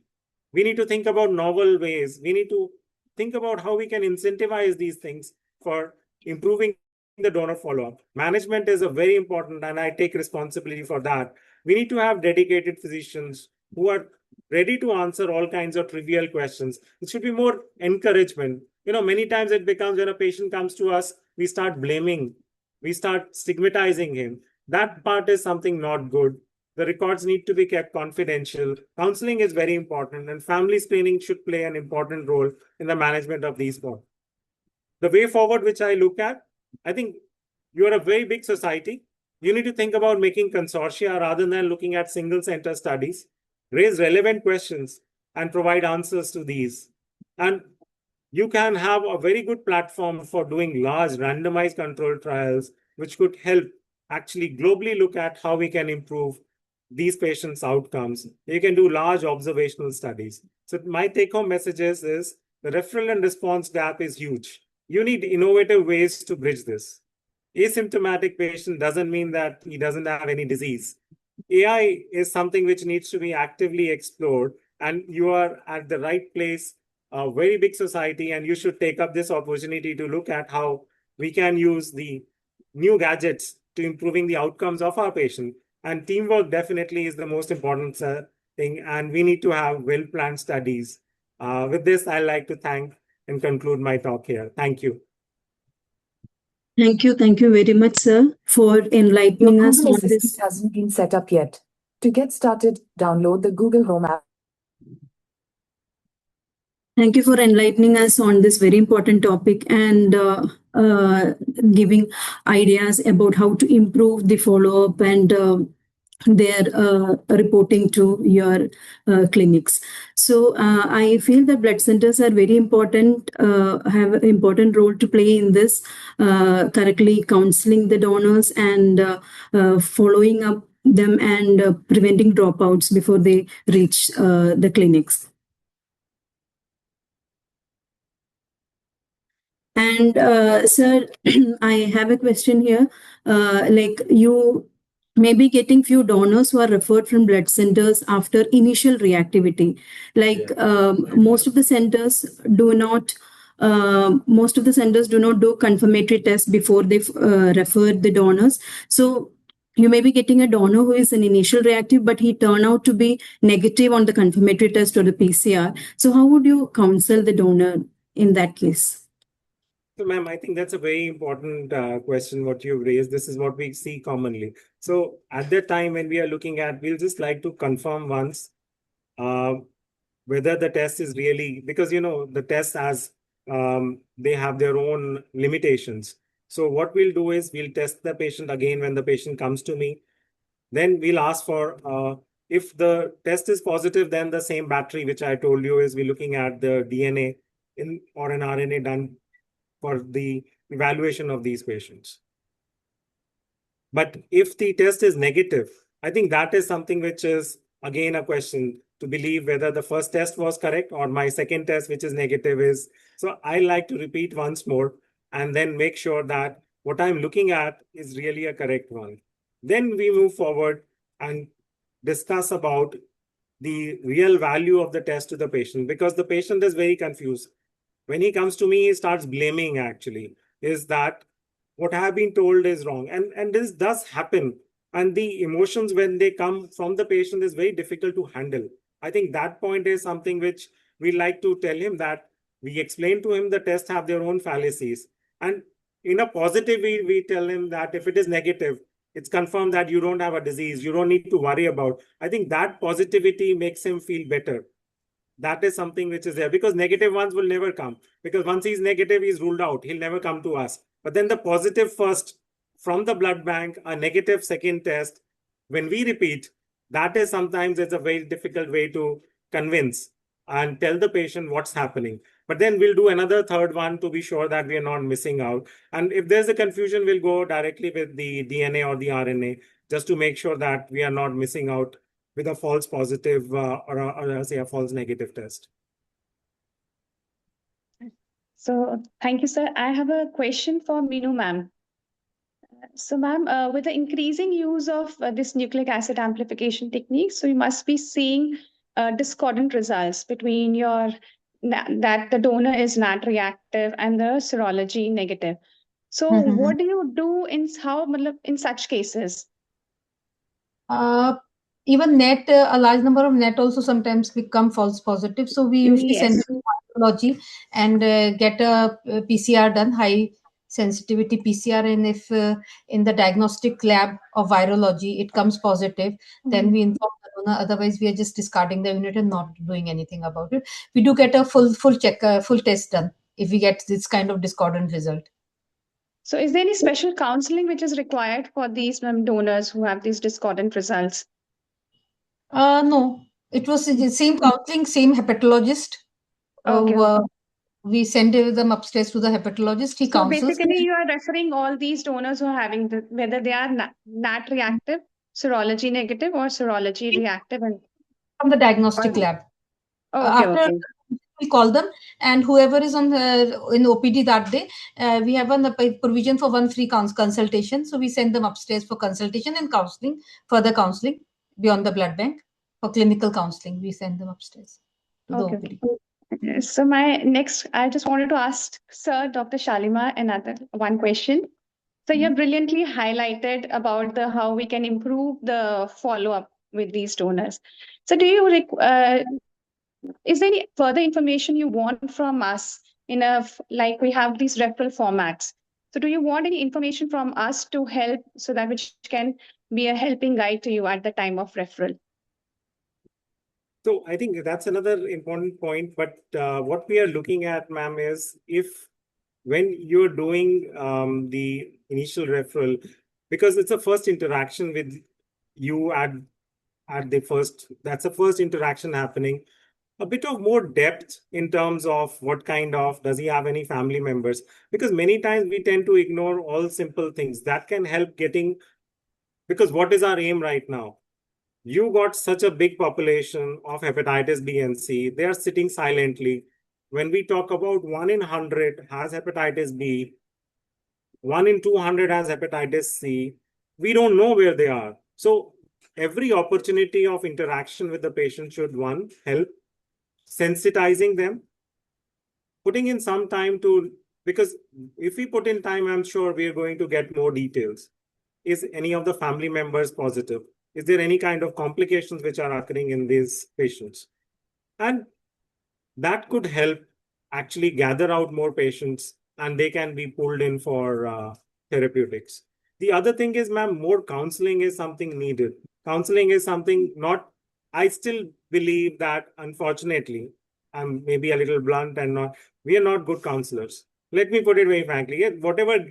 We need to think about novel ways. We need to think about how we can incentivize these things for improving the donor follow-up. Management is a very important, and I take responsibility for that. We need to have dedicated physicians who are ready to answer all kinds of trivial questions. It should be more encouragement. Many times it becomes when a patient comes to us, we start blaming, we start stigmatizing him. That part is something not good. The records need to be kept confidential. Counseling is very important, and family screening should play an important role in the management of these problems. The way forward, which I look at, I think you're a very big society. You need to think about making consortia rather than looking at single center studies, raise relevant questions, and provide answers to these. And you can have a very good platform for doing large randomized controlled trials, which could help actually globally look at how we can improve these patients' outcomes. You can do large observational studies. So my take-home message is the referral and response gap is huge. You need innovative ways to bridge this. Asymptomatic patient doesn't mean that he doesn't have any disease. AI is something which needs to be actively explored, and you are at the right place, a very big society, and you should take up this opportunity to look at how we can use the new gadgets to improving the outcomes of our patient. And teamwork definitely is the most important thing, and we need to have well-planned studies. With this, I'd like to thank and conclude my talk here. Thank you. Thank you very much, sir, for enlightening us Google on this. Assistant hasn't been set up yet. To get started, download the Google Home app. Thank you for enlightening us on this very important topic and giving ideas about how to improve the follow-up and their reporting to your clinics. So I feel that blood centers are very important, have an important role to play in this, correctly counseling the donors and following up them and preventing dropouts before they reach the clinics. And sir, I have a question here. Like you may be getting few donors who are referred from blood centers after initial reactivity. Like most of the centers do not do confirmatory tests before they refer the donors. So you may be getting a donor who is an initial reactive, but he turned out to be negative on the confirmatory test or the PCR. So how would you counsel the donor in that case? So, ma'am, I think that's a very important question, what you've raised. This is what we see commonly. So at that time when we are looking at, we'll just like to confirm once whether the test is really, because, the tests as they have their own limitations. So what we'll do is we'll test the patient again when the patient comes to me. Then we'll ask for, if the test is positive, then the same battery, which I told you, is we're looking at the DNA or an RNA done for the evaluation of these patients. But if the test is negative, I think that is something which is again a question to believe whether the first test was correct or my second test, which is negative, is. So I like to repeat once more and then make sure that what I'm looking at is really a correct one. Then we move forward and discuss about the real value of the test to the patient, because the patient is very confused. When he comes to me, he starts blaming actually, is that what I have been told is wrong. And this does happen. And the emotions when they come from the patient is very difficult to handle. I think that point is something which we like to tell him, that we explain to him the tests have their own fallacies. And in a positive way, we tell him that if it is negative, it's confirmed that you don't have a disease, you don't need to worry about. I think that positivity makes him feel better. That is something which is there, because negative ones will never come, because once he's negative, he's ruled out, he'll never come to us. But then the positive first from the blood bank, a negative second test, when we repeat, that is sometimes it's a very difficult way to convince and tell the patient what's happening. But then we'll do another third one to be sure that we are not missing out. And if there's a confusion, we'll go directly with the DNA or the RNA, just to make sure that we are not missing out with a false positive or say a false negative test. So thank you, sir. I have a question for Meenu ma'am. So, ma'am, with the increasing use of this nucleic acid amplification technique, so you must be seeing discordant results between your that the donor is NAT reactive and the serology negative. So, what do you do in such cases? Even NET, a large number of NET also sometimes become false positive. So we usually send Yes. it to virology and get a PCR done, high sensitivity PCR. And if in the diagnostic lab of virology it comes positive, then we inform the donor. Otherwise, we are just discarding the unit and not doing anything about it. We do get a full check, full test done if we get this kind of discordant result. So, is there any special counseling which is required for these donors who have these discordant results? No, it was the same counseling, same hepatologist. Okay. We send them upstairs to the hepatologist. He So counsels. basically, you are referring all these donors who are having whether they are NAT reactive, serology negative, or serology reactive, and From the diagnostic lab. okay, After we call them, and whoever is on in OPD that day, we have a provision for one free consultation. So we send them upstairs for consultation and counseling, further counseling beyond the blood bank for clinical counseling. We send them upstairs to the OPD. So I just wanted to ask Sir Dr. Shalimar another one question. So you have brilliantly highlighted about how we can improve the follow-up with these donors. So is there any further information you want from us like we have these referral formats? So do you want any information from us to help so that which can be a helping guide to you at the time of referral? So I think that's another important point. But what we are looking at, ma'am, is when you're doing the initial referral, because it's a first interaction with you at that's the first interaction happening, a bit of more depth in terms of what kind of, does he have any family members? Because many times we tend to ignore all simple things that can help getting, because what is our aim right now? You got such a big population of hepatitis B and C. They are sitting silently. When we talk about 1 in 100 has hepatitis B, 1 in 200 has hepatitis C, we don't know where they are. So every opportunity of interaction with the patient should, one, help sensitizing them, putting in some time because if we put in time, I'm sure we're going to get more details. Is any of the family members positive? Is there any kind of complications which are occurring in these patients? And that could help actually gather out more patients and they can be pulled in for therapeutics. The other thing is, ma'am, more counseling is something needed. Counseling is something I still believe that, unfortunately, I'm maybe a little blunt and we are not good counselors. Let me put it very frankly. Whatever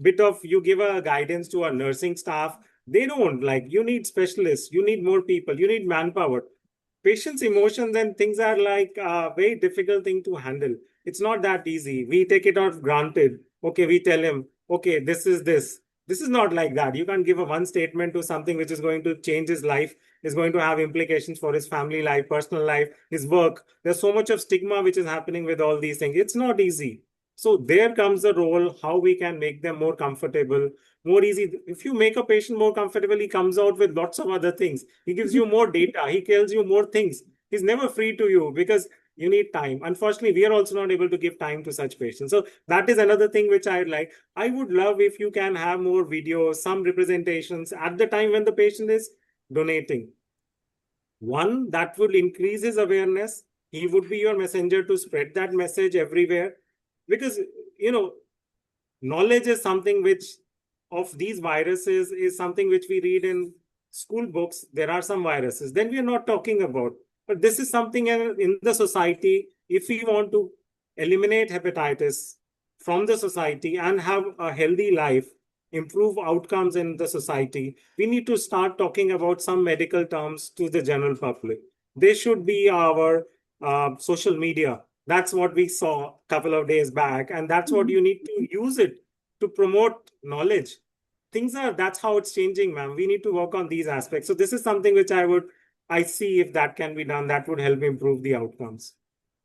bit of you give a guidance to our nursing staff, they don't. Like, you need specialists, you need more people, you need manpower. Patients' emotions and things are like a very difficult thing to handle. It's not that easy. We take it out granted. Okay, we tell him, okay, this is this. This is not like that. You can't give a one statement to something which is going to change his life, is going to have implications for his family life, personal life, his work. There's so much of stigma which is happening with all these things. It's not easy. So there comes the role, how we can make them more comfortable, more easy. If you make a patient more comfortable, he comes out with lots of other things. He gives you more data. He tells you more things. He's never free to you because you need time. Unfortunately, we are also not able to give time to such patients. So that is another thing which I like. I would love if you can have more videos, some representations at the time when the patient is donating. One, that would increase his awareness. He would be your messenger to spread that message everywhere. Because, knowledge is something which, of these viruses, is something which we read in school books. There are some viruses. Then we are not talking about. But this is something in the society. If we want to eliminate hepatitis from the society and have a healthy life, improve outcomes in the society, we need to start talking about some medical terms to the general public. They should be our social media. That's what we saw a couple of days back. And that's what you need to use it to promote knowledge. That's how it's changing, ma'am. We need to work on these aspects. So this is something which I see if that can be done, that would help improve the outcomes.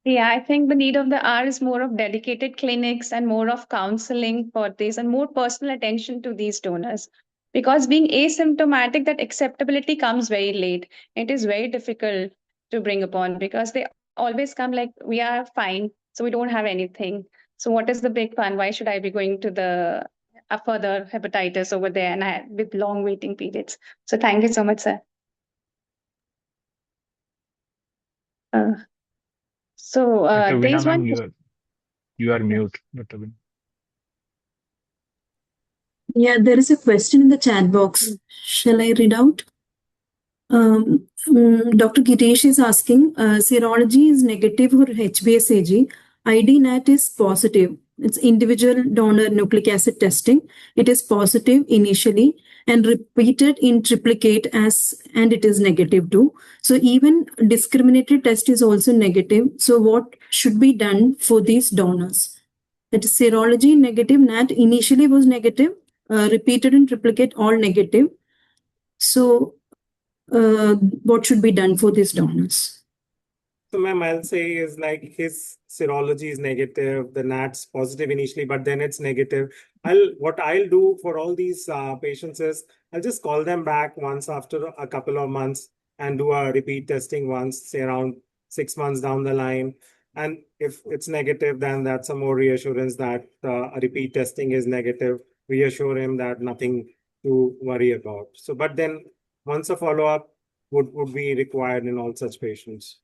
Yeah, I think the need of the hour is more of dedicated clinics and more of counseling for this and more personal attention to these donors. Because being asymptomatic, that acceptability comes very late. It is very difficult to bring upon because they always come like, we are fine, so we don't have anything. So what is the big fun? Why should I be going to the further hepatitis over there and with long waiting periods? So thank you so much, sir. Dr. Veena, There's ma'am, one. you are mute, Dr. Veena. Yeah, there is a question in the chat box. Shall I read out? Dr. Gitesh is asking, serology is negative for HbSAg. ID NAT is positive. It's individual donor nucleic acid testing. It is positive initially and repeated in triplicate and it is negative too. So even discriminated test is also negative. So what should be done for these donors? That is serology negative, NAT initially was negative, repeated in triplicate all negative. So what should be done for these donors? So, ma'am, I'll say is like his serology is negative, the NAT's positive initially, but then it's negative. What I'll do for all these patients is I'll just call them back once after a couple of months and do a repeat testing once, say around 6 months down the line. And if it's negative, then that's a more reassurance that a repeat testing is negative. Reassure him that nothing to worry about. So, but then once a follow-up would be required in all such patients.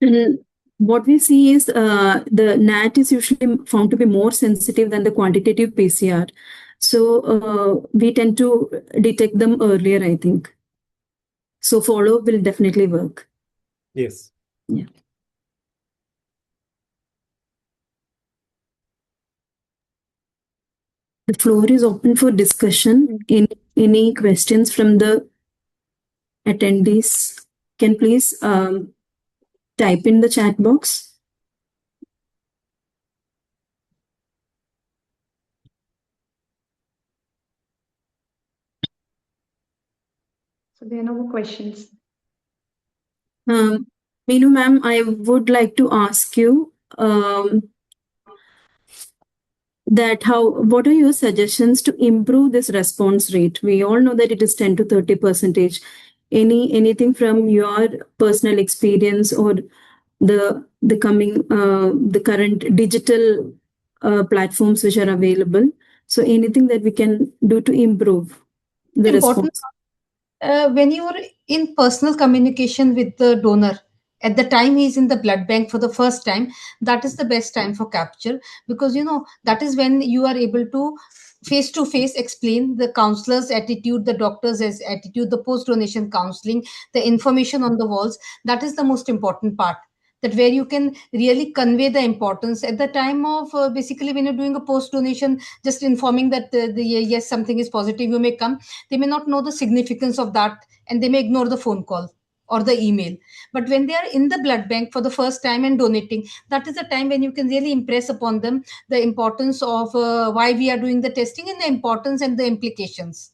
And what we see is the NAT is usually found to be more sensitive than the quantitative PCR. So we tend to detect them earlier, I think. So follow-up will definitely work. Yes. Yeah. The floor is open for discussion. Any questions from the attendees? Can please type in the chat box. So there are no more questions. Meenu ma'am, I would like to ask you what are your suggestions to improve this response rate? We all know that it is 10 to 30%. Anything from your personal experience or the current digital platforms which are available? So anything that we can do to improve the response? When you are in personal communication with the donor, at the time he's in the blood bank for the first time, that is the best time for capture, because that is when you are able to face to face explain the counselor's attitude, the doctor's attitude, the post donation counseling, the information on the walls. That is the most important part, that where you can really convey the importance at the time of basically when you're doing a post donation, just informing that yes, something is positive, you may come. They may not know the significance of that and they may ignore the phone call or the email. But when they are in the blood bank for the first time and donating, that is the time when you can really impress upon them the importance of why we are doing the testing and the importance and the implications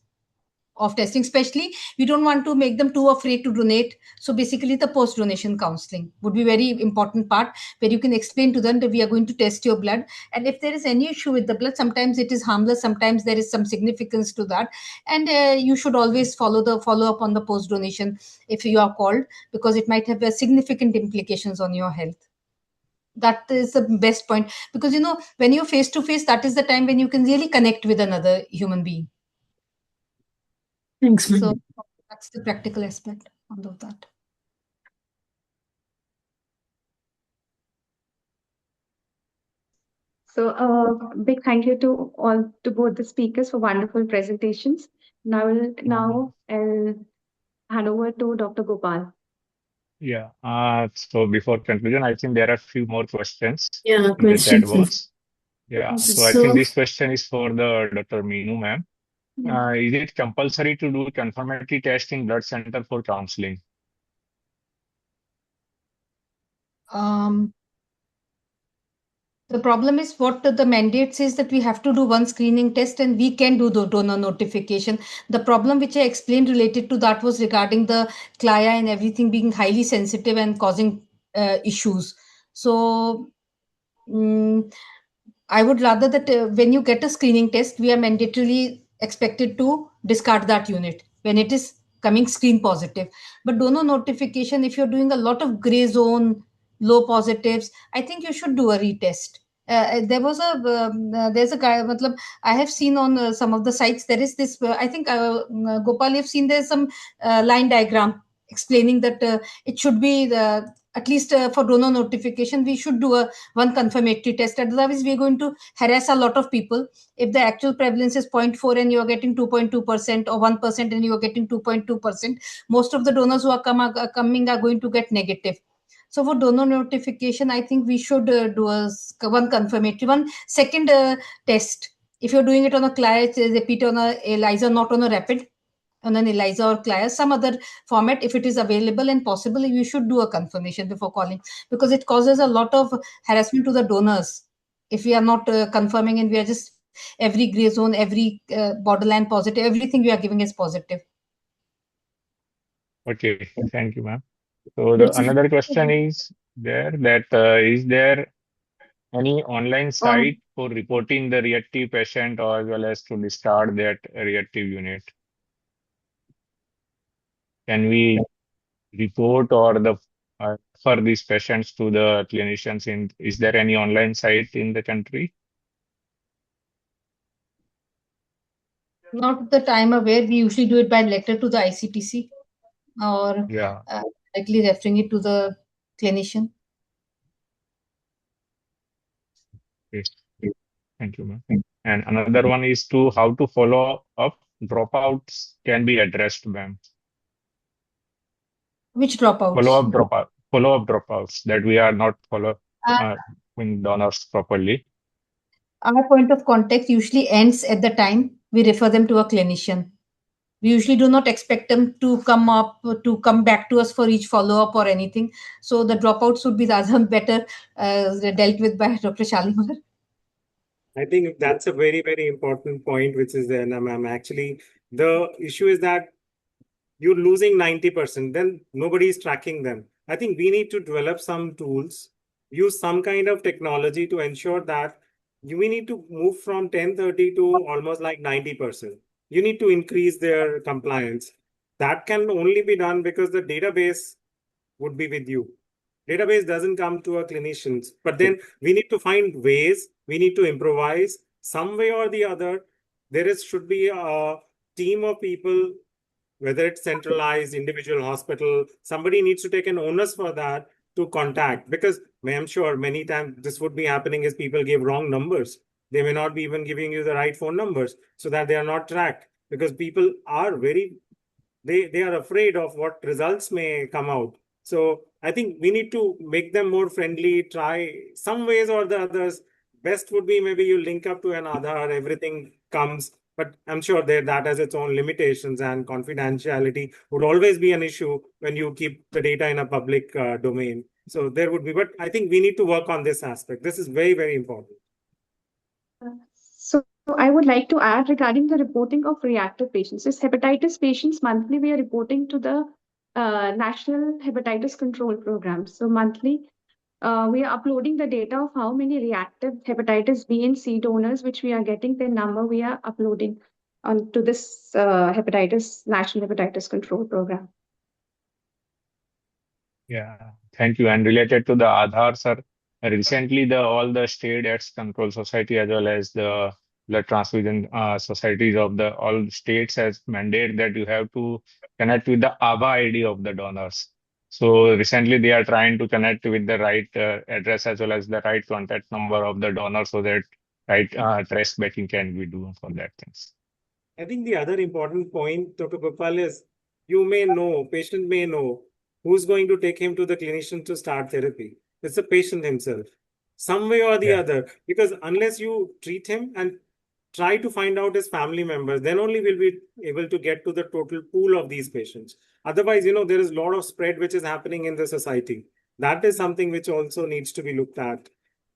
of testing. Especially, we don't want to make them too afraid to donate. So basically the post donation counseling would be very important part, where you can explain to them that we are going to test your blood, and if there is any issue with the blood, sometimes it is harmless, sometimes there is some significance to that, and you should always follow up on the post donation if you are called, because it might have significant implications on your health. That is the best point, because when you're face to face, that is the time when you can really connect with another human being. Thanks, ma'am. So that's the practical aspect of that. So big thank you to both the speakers for wonderful presentations. Now I'll hand over to Dr. Gopal. Yeah. So before conclusion, I think there are a few more questions Yeah, in the chat questions. box. Yeah. Okay. So I think this question is for the Dr. Meenu, ma'am. Yeah. Is it compulsory to do confirmatory test in blood center for counseling? The problem is what the mandate says, that we have to do one screening test and we can do the donor notification. The problem which I explained related to that was regarding the CLIA and everything being highly sensitive and causing issues. So I would rather that when you get a screening test, we are mandatorily expected to discard that unit when it is coming screen positive. But donor notification, if you're doing a lot of gray zone, low positives, I think you should do a retest. There's a guy, matlab, I have seen on some of the sites, there is this, I think Gopal, you've seen there's some line diagram explaining that it should be at least for donor notification, we should do a one confirmatory test. Otherwise, we're going to harass a lot of people. If the actual prevalence is 0.4 and you're getting 2.2% or 1% and you're getting 2.2%, most of the donors who are coming are going to get negative. So for donor notification, I think we should do one confirmatory, one second test. If you're doing it on a CLIA, repeat on a ELISA, not on a rapid, on an ELISA or CLIA, some other format, if it is available and possible, you should do a confirmation before calling, because it causes a lot of harassment to the donors if we are not confirming and we are just every gray zone, every borderline positive, everything we are giving is positive. Okay, thank you, ma'am. So another question is there that is there any online site for reporting the reactive patient or as well as to discard that reactive unit? Can we report or refer these patients to the clinicians? Is there any online site in the country? Not the time aware. We usually do it by letter to the ICTC or directly referring it to the clinician. Okay. Thank you, ma'am. And another one is to how to follow up dropouts can be addressed, ma'am. Which dropouts? Follow up dropouts that we are not following donors properly. Our point of contact usually ends at the time we refer them to a clinician. We usually do not expect them to come back to us for each follow-up or anything. So the dropouts would be rather better dealt with by Dr. Shalimar. I think that's a very, very important point, which is there, ma'am. Actually, the issue is that you're losing 90%, then nobody is tracking them. I think we need to develop some tools, use some kind of technology to ensure that we need to move from 1030 to almost like 90%. You need to increase their compliance. That can only be done because the database would be with you. Database doesn't come to our clinicians, but then we need to find ways, we need to improvise some way or the other. Should be a team of people, whether it's centralized, individual hospital, somebody needs to take an onus for that to contact, because I'm sure many times this would be happening is people give wrong numbers. They may not be even giving you the right phone numbers so that they are not tracked, because people are they are afraid of what results may come out. So I think we need to make them more friendly, try some ways or the others. Best would be maybe you link up to an Aadhaar, everything comes. But I'm sure that has its own limitations, and confidentiality would always be an issue when you keep the data in a public domain. So there would be, but I think we need to work on this aspect. This is very, very important. So I would like to add regarding the reporting of reactive patients. This hepatitis patients monthly, we are reporting to the National Hepatitis Control Program. So monthly, we are uploading the data of how many reactive hepatitis B and C donors, which we are getting the number we are uploading onto this National Hepatitis Control Program. Yeah, thank you. And related to the Aadhaar, sir, recently all the state AIDS control society as well as the blood transfusion societies of all states has mandated that you have to connect with the ABA ID of the donors. So recently they are trying to connect with the right address as well as the right contact number of the donor so that right trace backing can be done for that things. I think the other important point, Dr. Gopal, is patient may know who's going to take him to the clinician to start therapy. It's the patient himself, some way or the other, because unless you treat him and try to find out his family members, then only will be able to get to the total pool of these patients. Otherwise, there is a lot of spread which is happening in the society. That is something which also needs to be looked at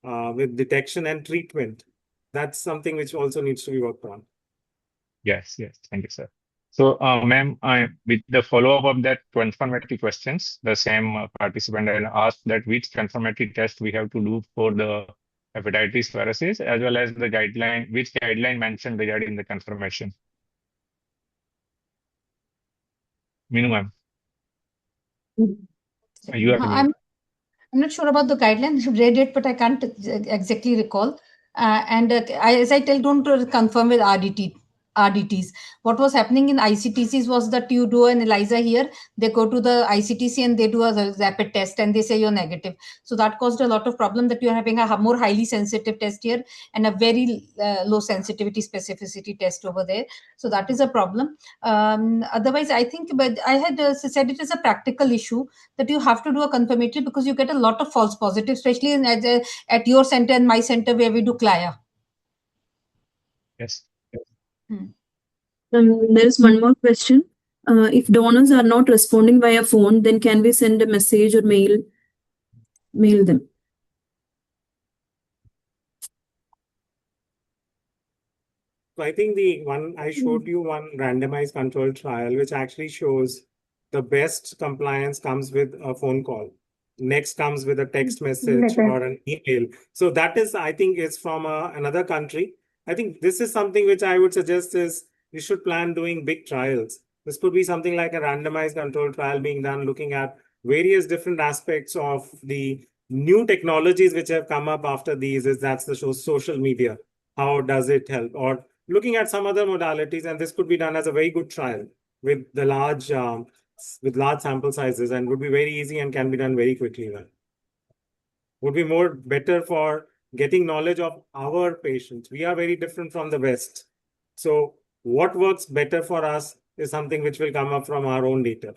with detection and treatment. That's something which also needs to be worked on. Yes, thank you, sir. So, ma'am, with the follow-up of that confirmatory questions, the same participant had asked that which confirmatory test we have to do for the hepatitis viruses, as well as the guideline, which guideline mentioned regarding the confirmation. Meenu, ma'am. You are I'm not sure about the guidelines. I've read it, but I can't exactly recall. As I tell, don't confirm with RDTs. What was happening in ICTCs was that you do an ELISA here, they go to the ICTC and they do a rapid test and they say you're negative. So that caused a lot of problem that you're having a more highly sensitive test here and a very low sensitivity specificity test over there. So that is a problem. Otherwise, I think, but I had said it is a practical issue that you have to do a confirmatory because you get a lot of false positives, especially at your center and my center where we do CLIA. Yes. There is one more question. If donors are not responding via phone, then can we send a message or mail them? So I think the one I showed you one randomized controlled trial, which actually shows the best compliance comes with a phone call. Next comes with a text message or an email. So that is, I think, is from another country. I think this is something which I would suggest is we should plan doing big trials. This could be something like a randomized controlled trial being done, looking at various different aspects of the new technologies which have come up after these. That's the social media. How does it help? Or looking at some other modalities, and this could be done as a very good trial with the large sample sizes, and would be very easy and can be done very quickly. Then would be more better for getting knowledge of our patients. We are very different from the West, so what works better for us is something which will come up from our own data.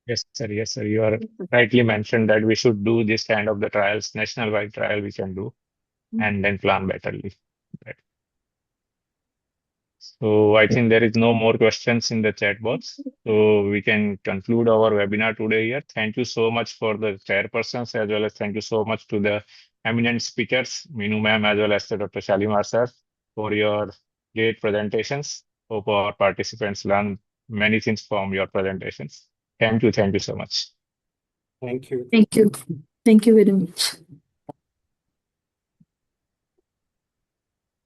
Yes, sir. Yes, sir. You are rightly mentioned that we should do this kind of the trials, national-wide trial we can do, and then plan betterly. Right. So I think there is no more questions in the chat box. So we can conclude our webinar today here. Thank you so much for the chairpersons, as well as thank you so much to the eminent speakers, Meenu ma'am, as well as to Dr. Shalimar sir, for your great presentations. Hope our participants learn many things from your presentations. Thank you so much. Thank you. Thank you. Thank you very much.